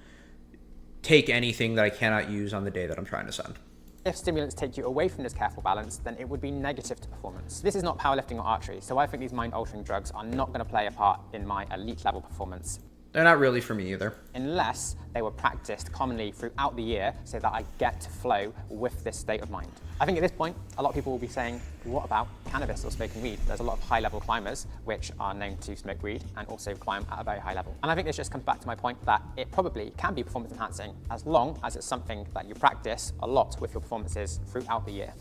take anything that I cannot use on the day that I'm trying to send. If stimulants take you away from this careful balance, then it would be negative to performance. This is not powerlifting or archery, so I think these mind-altering drugs are not going to play a part in my elite level performance. They're not really for me either. Unless they were practiced commonly throughout the year so that I get to flow with this state of mind. I think at this point, a lot of people will be saying, what about cannabis or smoking weed? There's a lot of high-level climbers which are known to smoke weed and also climb at a very high level. And I think this just comes back to my point that it probably can be performance enhancing as long as it's something that you practice a lot with your performances throughout the year.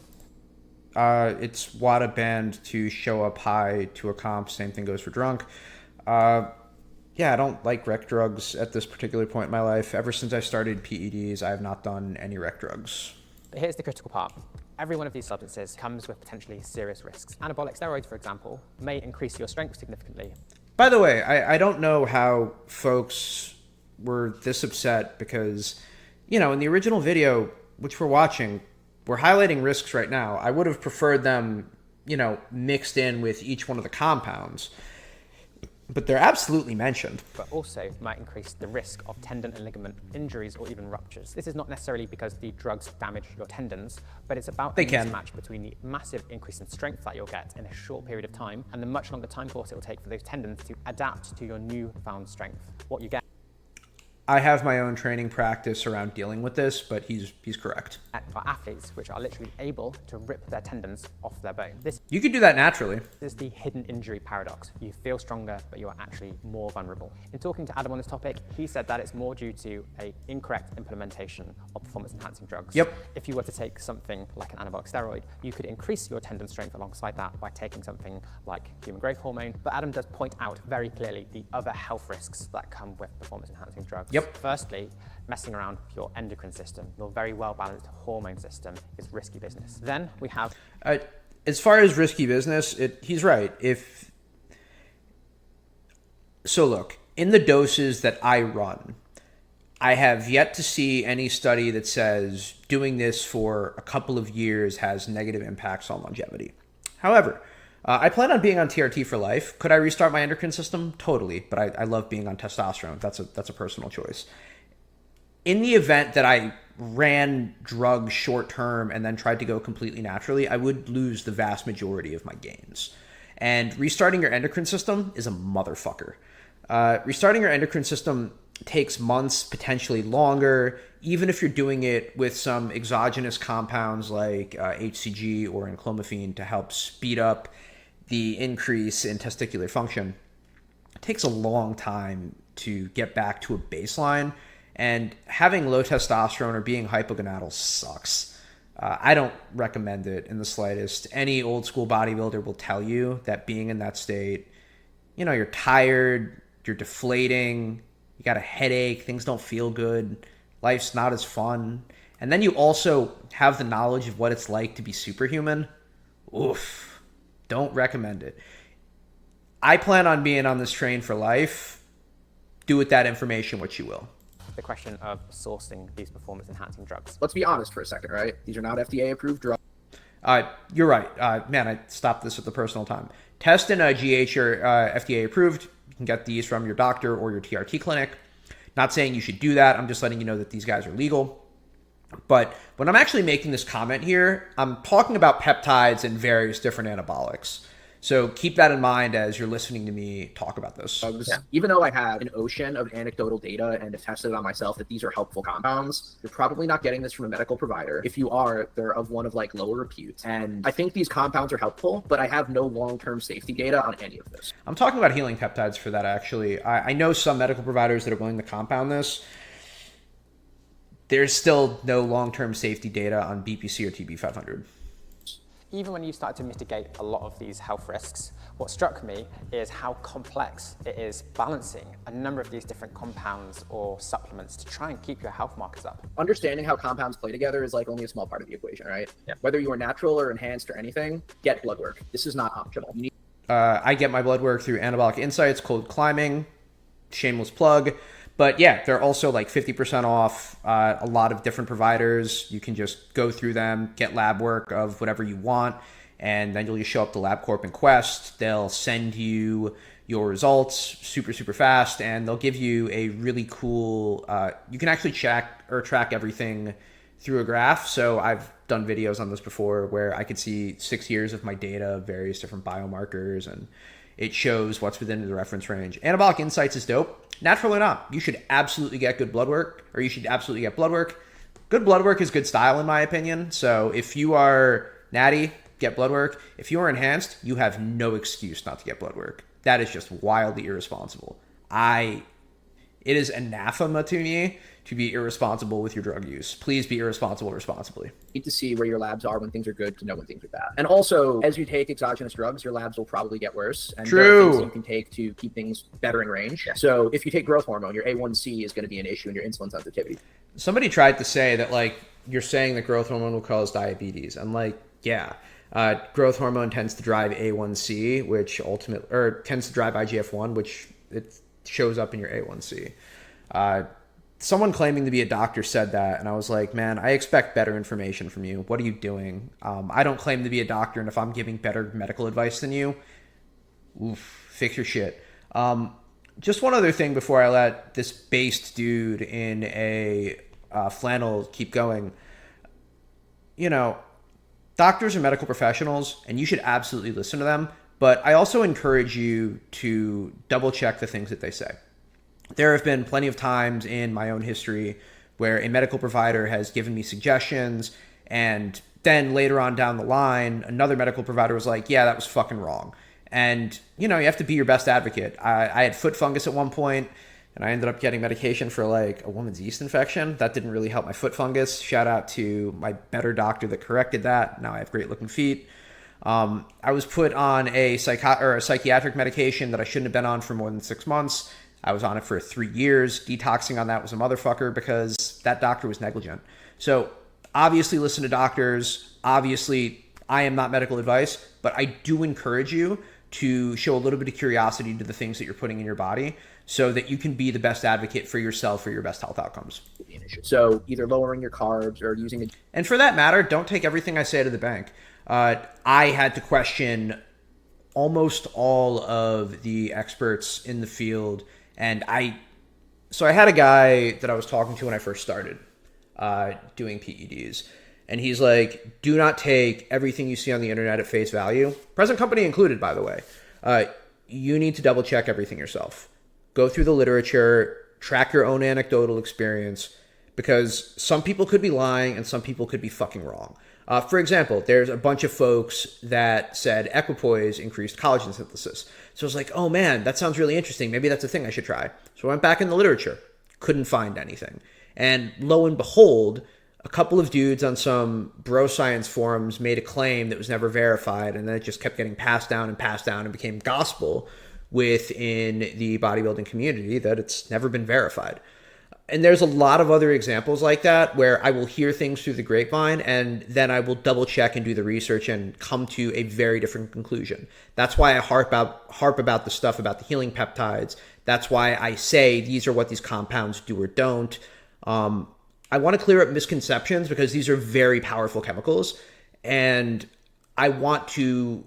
It's WADA banned to show up high to a comp. Same thing goes for drunk. Yeah, I don't like rec drugs at this particular point in my life. Ever since I started PEDs, I have not done any rec drugs. But here's the critical part. Every one of these substances comes with potentially serious risks. Anabolic steroids, for example, may increase your strength significantly. By the way, I don't know how folks were this upset because, you know, in the original video, which we're watching, we're highlighting risks right now. I would have preferred them, you know, mixed in with each one of the compounds. But they're absolutely mentioned. But also might increase the risk of tendon and ligament injuries or even ruptures. This is not necessarily because the drugs damage your tendons, but it's about the mismatch between the massive increase in strength that you'll get in a short period of time and the much longer time course it will take for those tendons to adapt to your newfound strength. What you get I have my own training practice around dealing with this, but he's correct. For athletes which are literally able to rip their tendons off their bone. You could do that naturally. This is the hidden injury paradox. You feel stronger, but you are actually more vulnerable. In talking to Adam on this topic, he said that it's more due to an incorrect implementation of performance-enhancing drugs. Yep. If you were to take something like an anabolic steroid, you could increase your tendon strength alongside that by taking something like human growth hormone. But Adam does point out very clearly the other health risks that come with performance-enhancing drugs. Yep. Firstly, messing around with your endocrine system, your very well-balanced hormone system is risky business. Then we have... as far as risky business, he's right. So look, in the doses that I run, I have yet to see any study that says doing this for a couple of years has negative impacts on longevity. However, I plan on being on TRT for life. Could I restart my endocrine system? Totally, but I love being on testosterone. That's a personal choice. In the event that I ran drugs short term and then tried to go completely naturally, I would lose the vast majority of my gains. And restarting your endocrine system is a motherfucker. Restarting your endocrine system takes months, potentially longer, even if you're doing it with some exogenous compounds like HCG or enclomiphene to help speed up the increase in testicular function. It takes a long time to get back to a baseline, and having low testosterone or being hypogonadal sucks. I don't recommend it in the slightest. Any old school bodybuilder will tell you that being in that state, you know, you're tired, you're deflating, you got a headache, things don't feel good, life's not as fun. And then you also have the knowledge of what it's like to be superhuman. Oof. Don't recommend it. I plan on being on this train for life, do with that information what you will. The question of sourcing these performance-enhancing drugs. Let's be honest for a second, right? These are not FDA-approved drugs. You're right. Man, I stopped this at the personal time. Test and GH are FDA approved. You can get these from your doctor or your TRT clinic. Not saying you should do that. I'm just letting you know that these guys are legal. But when I'm actually making this comment here, I'm talking about peptides and various different anabolics. So keep that in mind as you're listening to me talk about this. Even though I have an ocean of anecdotal data and have tested it on myself that these are helpful compounds, you're probably not getting this from a medical provider. If you are, they're of one of like lower repute. And I think these compounds are helpful, but I have no long-term safety data on any of this. I'm talking about healing peptides for that, actually. I know some medical providers that are willing to compound this. There's still no long-term safety data on BPC or TB500. Even when you start to mitigate a lot of these health risks, what struck me is how complex it is balancing a number of these different compounds or supplements to try and keep your health markers up. Understanding how compounds play together is like only a small part of the equation, right? Yeah. Whether you are natural or enhanced or anything, get blood work. This is not optional. You need I get my blood work through Anabolic Insights, cold climbing, shameless plug. But yeah, they're also like 50% off a lot of different providers. You can just go through them, get lab work of whatever you want, and then you'll just show up to LabCorp and Quest. They'll send you your results super, super fast, and they'll give you a really cool, you can actually track everything through a graph. So I've done videos on this before where I could see 6 years of my data, various different biomarkers, and it shows what's within the reference range. Anabolic Insights is dope. Natural or not, you should absolutely get good blood work, or you should absolutely get blood work. Good blood work is good style, in my opinion. So if you are natty, get blood work. If you are enhanced, you have no excuse not to get blood work. That is just wildly irresponsible. It is anathema to me to be irresponsible with your drug use. Please be irresponsible responsibly. You need to see where your labs are when things are good to know when things are bad. And also, as you take exogenous drugs, your labs will probably get worse. And there are things you can take to keep things better in range. Yeah. So if you take growth hormone, your A1C is going to be an issue in your insulin sensitivity. Somebody tried to say that, like, you're saying that growth hormone will cause diabetes. I'm like, yeah. Growth hormone tends to drive A1C, which tends to drive IGF-1, which it shows up in your A1C. Someone claiming to be a doctor said that, and I was like, man, I expect better information from you. What are you doing? I don't claim to be a doctor, and if I'm giving better medical advice than you, fix your shit. Just one other thing before I let this based dude in a flannel keep going. You know, doctors are medical professionals, and you should absolutely listen to them, but I also encourage you to double check the things that they say. There have been plenty of times in my own history where a medical provider has given me suggestions, and then later on down the line, another medical provider was like, yeah, that was fucking wrong. And, you know, you have to be your best advocate. I had foot fungus at one point, and I ended up getting medication for like a woman's yeast infection. That didn't really help my foot fungus. Shout out to my better doctor that corrected that. Now I have great looking feet. I was put on a psychiatric medication that I shouldn't have been on for more than 6 months. I was on it for 3 years. Detoxing on that was a motherfucker because that doctor was negligent. So obviously listen to doctors. Obviously, I am not medical advice, but I do encourage you to show a little bit of curiosity to the things that you're putting in your body so that you can be the best advocate for yourself for your best health outcomes. So either lowering your carbs or using And for that matter, don't take everything I say to the bank. I had to question almost all of the experts in the field. And I had a guy that I was talking to when I first started doing PEDs. And he's like, do not take everything you see on the internet at face value. Present company included, by the way. You need to double check everything yourself. Go through the literature, track your own anecdotal experience, because some people could be lying and some people could be fucking wrong. For example, there's a bunch of folks that said equipoise increased collagen synthesis. So I was like, oh man, that sounds really interesting. Maybe that's a thing I should try. So I went back in the literature, couldn't find anything. And lo and behold, a couple of dudes on some bro science forums made a claim that was never verified, and then it just kept getting passed down and became gospel within the bodybuilding community that it's never been verified. And there's a lot of other examples like that where I will hear things through the grapevine and then I will double check and do the research and come to a very different conclusion. That's why I harp about the stuff about the healing peptides. That's why I say these are what these compounds do or don't. I want to clear up misconceptions because these are very powerful chemicals. And I want to,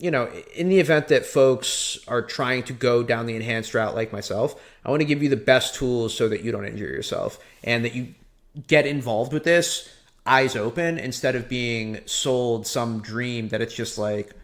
in the event that folks are trying to go down the enhanced route like myself, I want to give you the best tools so that you don't injure yourself and that you get involved with this eyes open instead of being sold some dream that it's just like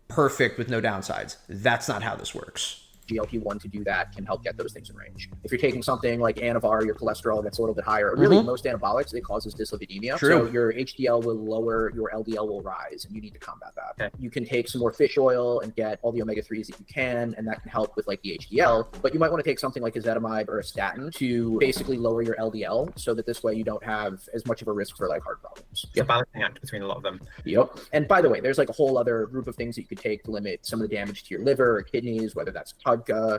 perfect with no downsides. That's not how this works. GLP-1 to do that can help get those things in range. If you're taking something like Anavar, your cholesterol gets a little bit higher. Really, most anabolics, it causes dyslipidemia. True. So your HDL will lower, your LDL will rise, and you need to combat that. Okay. You can take some more fish oil and get all the omega-3s that you can, and that can help with like the HDL. But you might want to take something like ezetimibe or a statin to basically lower your LDL so that this way you don't have as much of a risk for like heart problems. It's a balancing act between a lot of them. Yep. And by the way, there's like a whole other group of things that you could take to limit some of the damage to your liver or kidneys, whether that's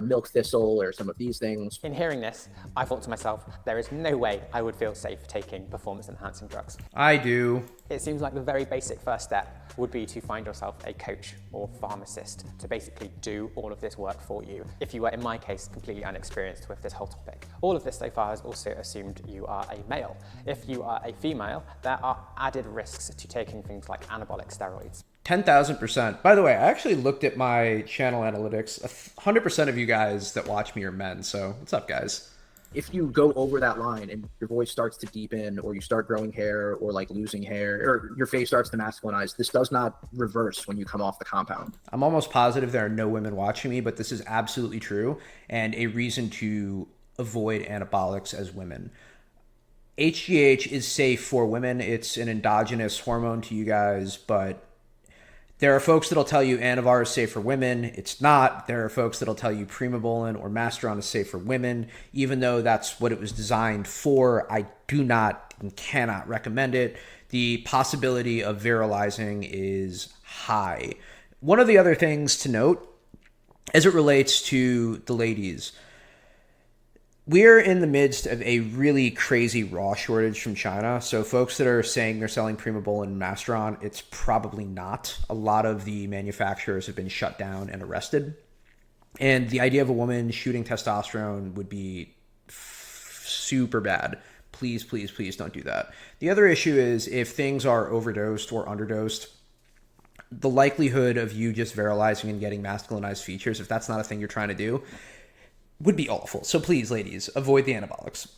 milk thistle or some of these things. In hearing this, I thought to myself, there is no way I would feel safe taking performance-enhancing drugs. I do. It seems like the very basic first step would be to find yourself a coach or pharmacist to basically do all of this work for you. If you were, in my case, completely unexperienced with this whole topic. All of this so far has also assumed you are a male. If you are a female, there are added risks to taking things like anabolic steroids. 10,000%. By the way, I actually looked at my channel analytics. 100% of you guys that watch me are men. So what's up, guys? If you go over that line and your voice starts to deepen or you start growing hair or like losing hair or your face starts to masculinize, this does not reverse when you come off the compound. I'm almost positive there are no women watching me, but this is absolutely true and a reason to avoid anabolics as women. HGH is safe for women. It's an endogenous hormone to you guys, but there are folks that'll tell you Anavar is safe for women. It's not. There are folks that'll tell you Primobolan or Masteron is safe for women, even though that's what it was designed for. I do not and cannot recommend it. The possibility of virilizing is high. One of the other things to note as it relates to the ladies, we're in the midst of a really crazy raw shortage from China. So folks that are saying they're selling Primobolan and Masteron, it's probably not. A lot of the manufacturers have been shut down and arrested. And the idea of a woman shooting testosterone would be super bad. Please, please, please don't do that. The other issue is if things are overdosed or underdosed, the likelihood of you just virilizing and getting masculinized features, if that's not a thing you're trying to do, would be awful. So please, ladies, avoid the anabolics.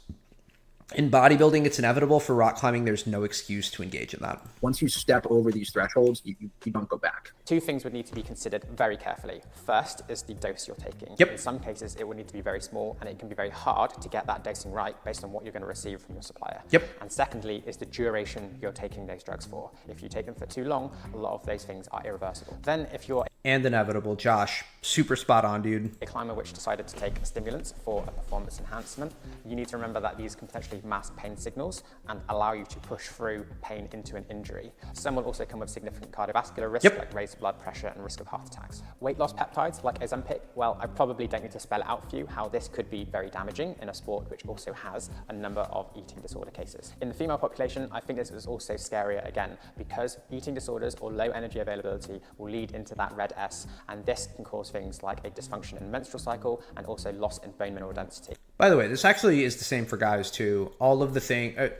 In bodybuilding, it's inevitable. For rock climbing, there's no excuse to engage in that. Once you step over these thresholds, you don't go back. Two things would need to be considered very carefully. First is the dose you're taking. Yep. In some cases, it will need to be very small, and it can be very hard to get that dosing right based on what you're going to receive from your supplier. Yep. And secondly is the duration you're taking those drugs for. If you take them for too long, a lot of those things are irreversible. Then if you're and inevitable. Josh, super spot on, dude. a climber which decided to take stimulants for a performance enhancement, you need to remember that these can potentially mask pain signals and allow you to push through pain into an injury. Some will also come with significant cardiovascular risk, like raised blood pressure and risk of heart attacks. Weight loss peptides like Ozempic, well, I probably don't need to spell it out for you how this could be very damaging in a sport which also has a number of eating disorder cases. In the female population, I think this is also scarier again, because eating disorders or low energy availability will lead into that red S, and this can cause things like a dysfunction in the menstrual cycle and also loss in bone mineral density. By the way, this actually is the same for guys too. All of the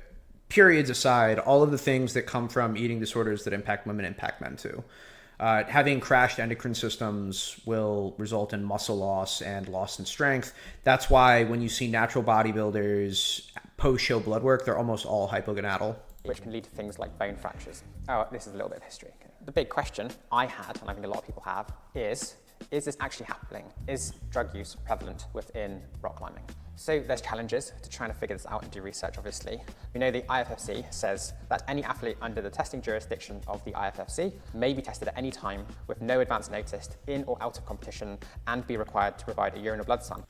periods aside, all of the things that come from eating disorders that impact women impact men too. Having crashed endocrine systems will result in muscle loss and loss in strength. That's why when you see natural bodybuilders post-show blood work, they're almost all hypogonadal. Which can lead to things like bone fractures. Oh, this is a little bit of history. The big question I had, and I think a lot of people have, is this actually happening? Is drug use prevalent within rock climbing? So there's challenges to trying to figure this out and do research, obviously. We know the IFFC says that any athlete under the testing jurisdiction of the IFFC may be tested at any time with no advance notice in or out of competition and be required to provide a urine or blood sample.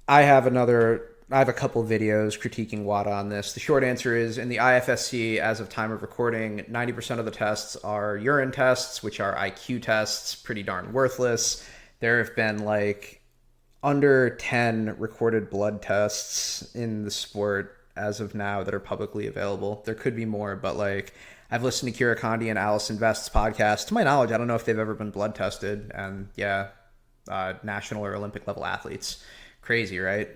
I have a couple of videos critiquing WADA on this. The short answer is in the IFSC, as of time of recording, 90% of the tests are urine tests, which are IQ tests, pretty darn worthless. There have been like under 10 recorded blood tests in the sport as of now that are publicly available. There could be more, but like I've listened to Kira Condi and Alice Invest's podcast. To my knowledge, I don't know if they've ever been blood tested. And yeah, national or Olympic level athletes. Crazy, right?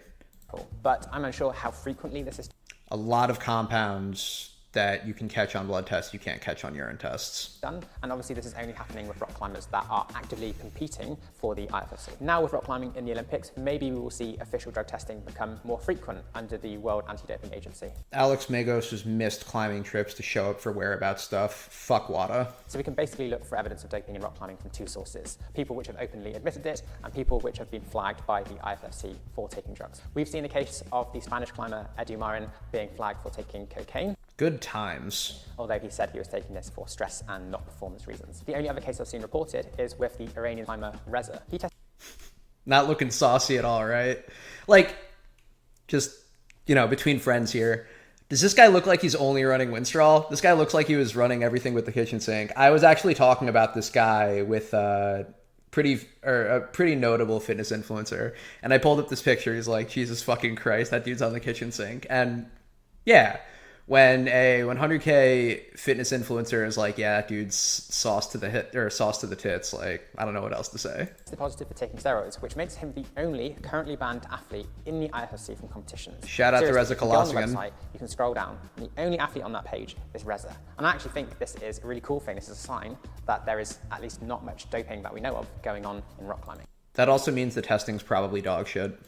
Cool. But I'm unsure how frequently this is A lot of compounds that you can catch on blood tests you can't catch on urine tests. done, and obviously this is only happening with rock climbers that are actively competing for the IFSC. Now with rock climbing in the Olympics, maybe we will see official drug testing become more frequent under the World Anti-Doping Agency. Alex Magos has missed climbing trips to show up for whereabouts stuff. Fuck WADA. So we can basically look for evidence of doping in rock climbing from two sources: people which have openly admitted it and people which have been flagged by the IFSC for taking drugs. We've seen a case of the Spanish climber Edu Marin being flagged for taking cocaine, Good times. although he said he was taking this for stress and not performance reasons. The only other case I've seen reported is with the Iranian climber Reza. He tested Not looking saucy at all, right? Like, just, between friends here. Does this guy look like he's only running Winstrol? This guy looks like he was running everything with the kitchen sink. I was actually talking about this guy with a pretty notable fitness influencer, and I pulled up this picture. He's like, Jesus fucking Christ, that dude's on the kitchen sink. And yeah, when a 100K fitness influencer is like, yeah, that dude's sauce to the tits, like, I don't know what else to say. positive for taking steroids, which makes him the only currently banned athlete in the IFSC from competitions. Shout out to Seriously, Reza if you go on the Kolassian. website, you can scroll down, and the only athlete on that page is Reza. And I actually think this is a really cool thing. This is a sign that there is at least not much doping that we know of going on in rock climbing. That also means the testing's probably dog shit.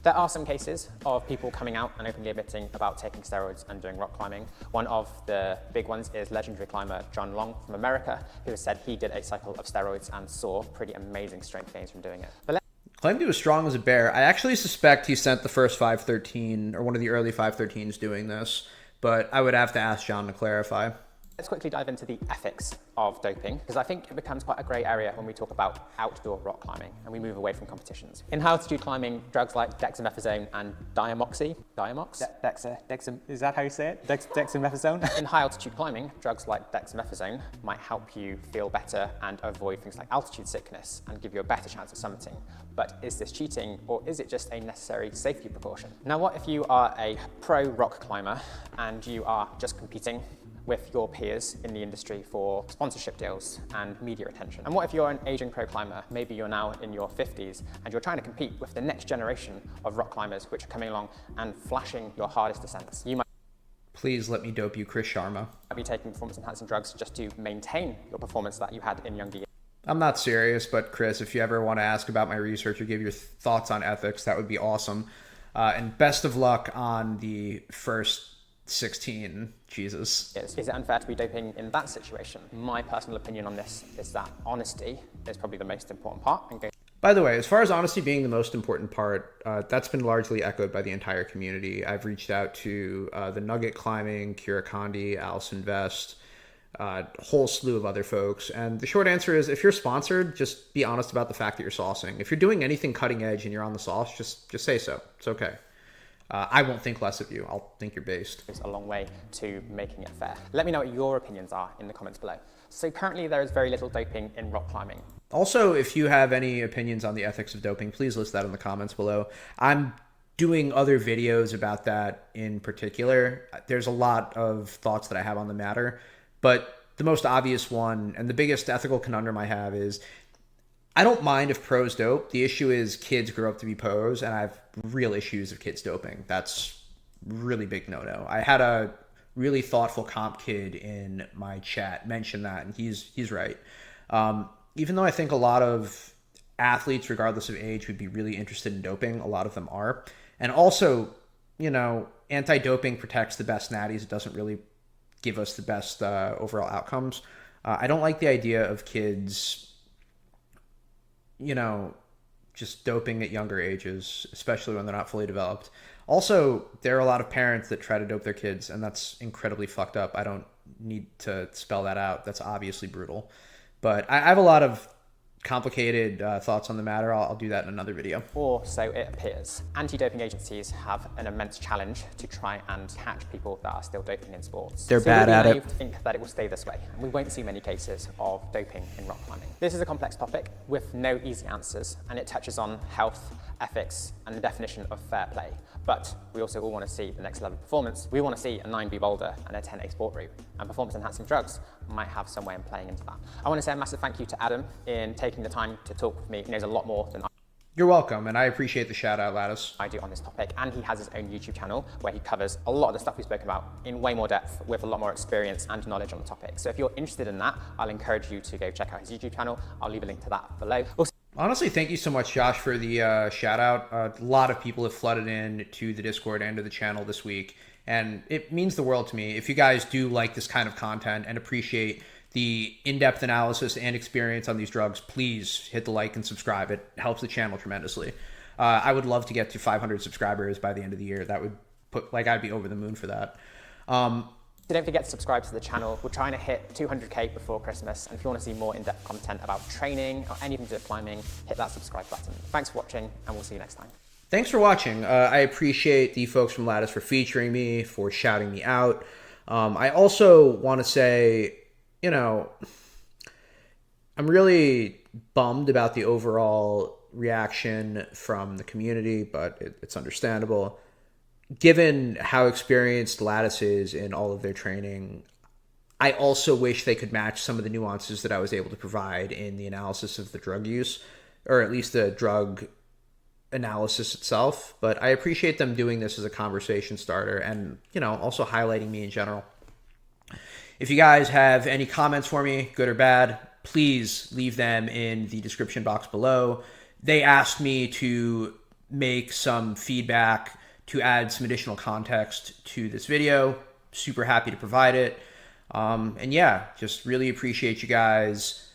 There are some cases of people coming out and openly admitting about taking steroids and doing rock climbing. One of the big ones is legendary climber John Long from America, who has said he did a cycle of steroids and saw pretty amazing strength gains from doing it. But Claimed he was strong as a bear. I actually suspect he sent the first 513 or one of the early 513s doing this, but I would have to ask John to clarify. let's quickly dive into the ethics of doping, because I think it becomes quite a grey area when we talk about outdoor rock climbing and we move away from competitions. In high altitude climbing, drugs like dexamethasone and Is that how you say it? Dexamethasone? In high altitude climbing, drugs like dexamethasone might help you feel better and avoid things like altitude sickness and give you a better chance of summiting. But is this cheating, or is it just a necessary safety precaution? Now, what if you are a pro rock climber and you are just competing with your peers in the industry for sponsorship deals and media attention? And what if you're an aging pro climber, maybe you're now in your 50s, and you're trying to compete with the next generation of rock climbers which are coming along and flashing your hardest descents? You might Please let me dope you, Chris Sharma. be taking performance-enhancing drugs just to maintain your performance that you had in younger years. I'm not serious, but Chris, if you ever want to ask about my research or give your thoughts on ethics, that would be awesome. And best of luck on the first 16. Jesus. Is it unfair to be doping in that situation? My personal opinion on this is that honesty is probably the most important part. By the way, as far as honesty being the most important part, that's been largely echoed by the entire community. I've reached out to the Nugget Climbing, Kira Condi, Allison Vest, a whole slew of other folks. And the short answer is, if you're sponsored, just be honest about the fact that you're saucing. If you're doing anything cutting edge and you're on the sauce, just say so. It's okay. I won't think less of you. I'll think you're based. It's a long way to making it fair. Let me know what your opinions are in the comments below. So currently there is very little doping in rock climbing. Also, if you have any opinions on the ethics of doping, please list that in the comments below. I'm doing other videos about that in particular. There's a lot of thoughts that I have on the matter, but the most obvious one and the biggest ethical conundrum I have is, I don't mind if pros dope. The issue is kids grow up to be pros, and I have real issues of kids doping. That's really big no-no. I had a really thoughtful comp kid in my chat mention that, and he's right. Even though I think a lot of athletes, regardless of age, would be really interested in doping, a lot of them are. And also, anti-doping protects the best natties. It doesn't really give us the best overall outcomes. I don't like the idea of kids just doping at younger ages, especially when they're not fully developed. Also, there are a lot of parents that try to dope their kids, and that's incredibly fucked up. I don't need to spell that out. That's obviously brutal. But I have a lot of complicated thoughts on the matter. I'll do that in another video. Or so it appears. Anti-doping agencies have an immense challenge to try and catch people that are still doping in sports. They're bad at it. I think that it will stay this way. We won't see many cases of doping in rock climbing. This is a complex topic with no easy answers, and it touches on health, ethics, and the definition of fair play. But we also all want to see the next level of performance. We want to see a 9B boulder and a 10A sport route, and performance enhancing drugs might have some way in playing into that. I want to say a massive thank you to Adam in taking the time to talk with me. He knows a lot more than You're welcome, and I appreciate the shout out, Lattice. I do on this topic, and he has his own YouTube channel where he covers a lot of the stuff we spoke about in way more depth with a lot more experience and knowledge on the topic. So if you're interested in that, I'll encourage you to go check out his YouTube channel. I'll leave a link to that below. Also, Honestly, thank you so much, Josh, for the shout out. A lot of people have flooded in to the Discord and to the channel this week, and it means the world to me. If you guys do like this kind of content and appreciate the in-depth analysis and experience on these drugs, please hit the like and subscribe. It helps the channel tremendously. I would love to get to 500 subscribers by the end of the year. That would put, like, I'd be over the moon for that. So don't forget to subscribe to the channel. We're trying to hit 200K before Christmas. And if you want to see more in-depth content about training or anything to do with climbing, hit that subscribe button. Thanks for watching, and we'll see you next time. Thanks for watching. I appreciate the folks from Lattice for featuring me, for shouting me out. I also want to say, you know, I'm really bummed about the overall reaction from the community, but it's understandable. Given how experienced Lattice is in all of their training, I also wish they could match some of the nuances that I was able to provide in the analysis of the drug use, or at least the drug analysis itself. But I appreciate them doing this as a conversation starter and, you know, also highlighting me in general. If you guys have any comments for me, good or bad, please leave them in the description box below. They asked me to make some feedback to add some additional context to this video. Super happy to provide it. And yeah, just really appreciate you guys.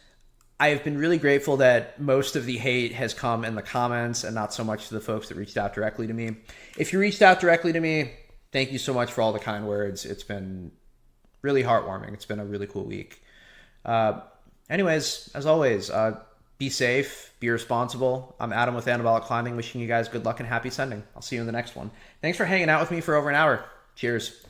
I have been really grateful that most of the hate has come in the comments and not so much to the folks that reached out directly to me. If you reached out directly to me, thank you so much for all the kind words. It's been really heartwarming. It's been a really cool week. Anyways, as always, be safe, be responsible. I'm Adam with Anabolic Climbing, wishing you guys good luck and happy sending. I'll see you in the next one. Thanks for hanging out with me for over an hour. Cheers.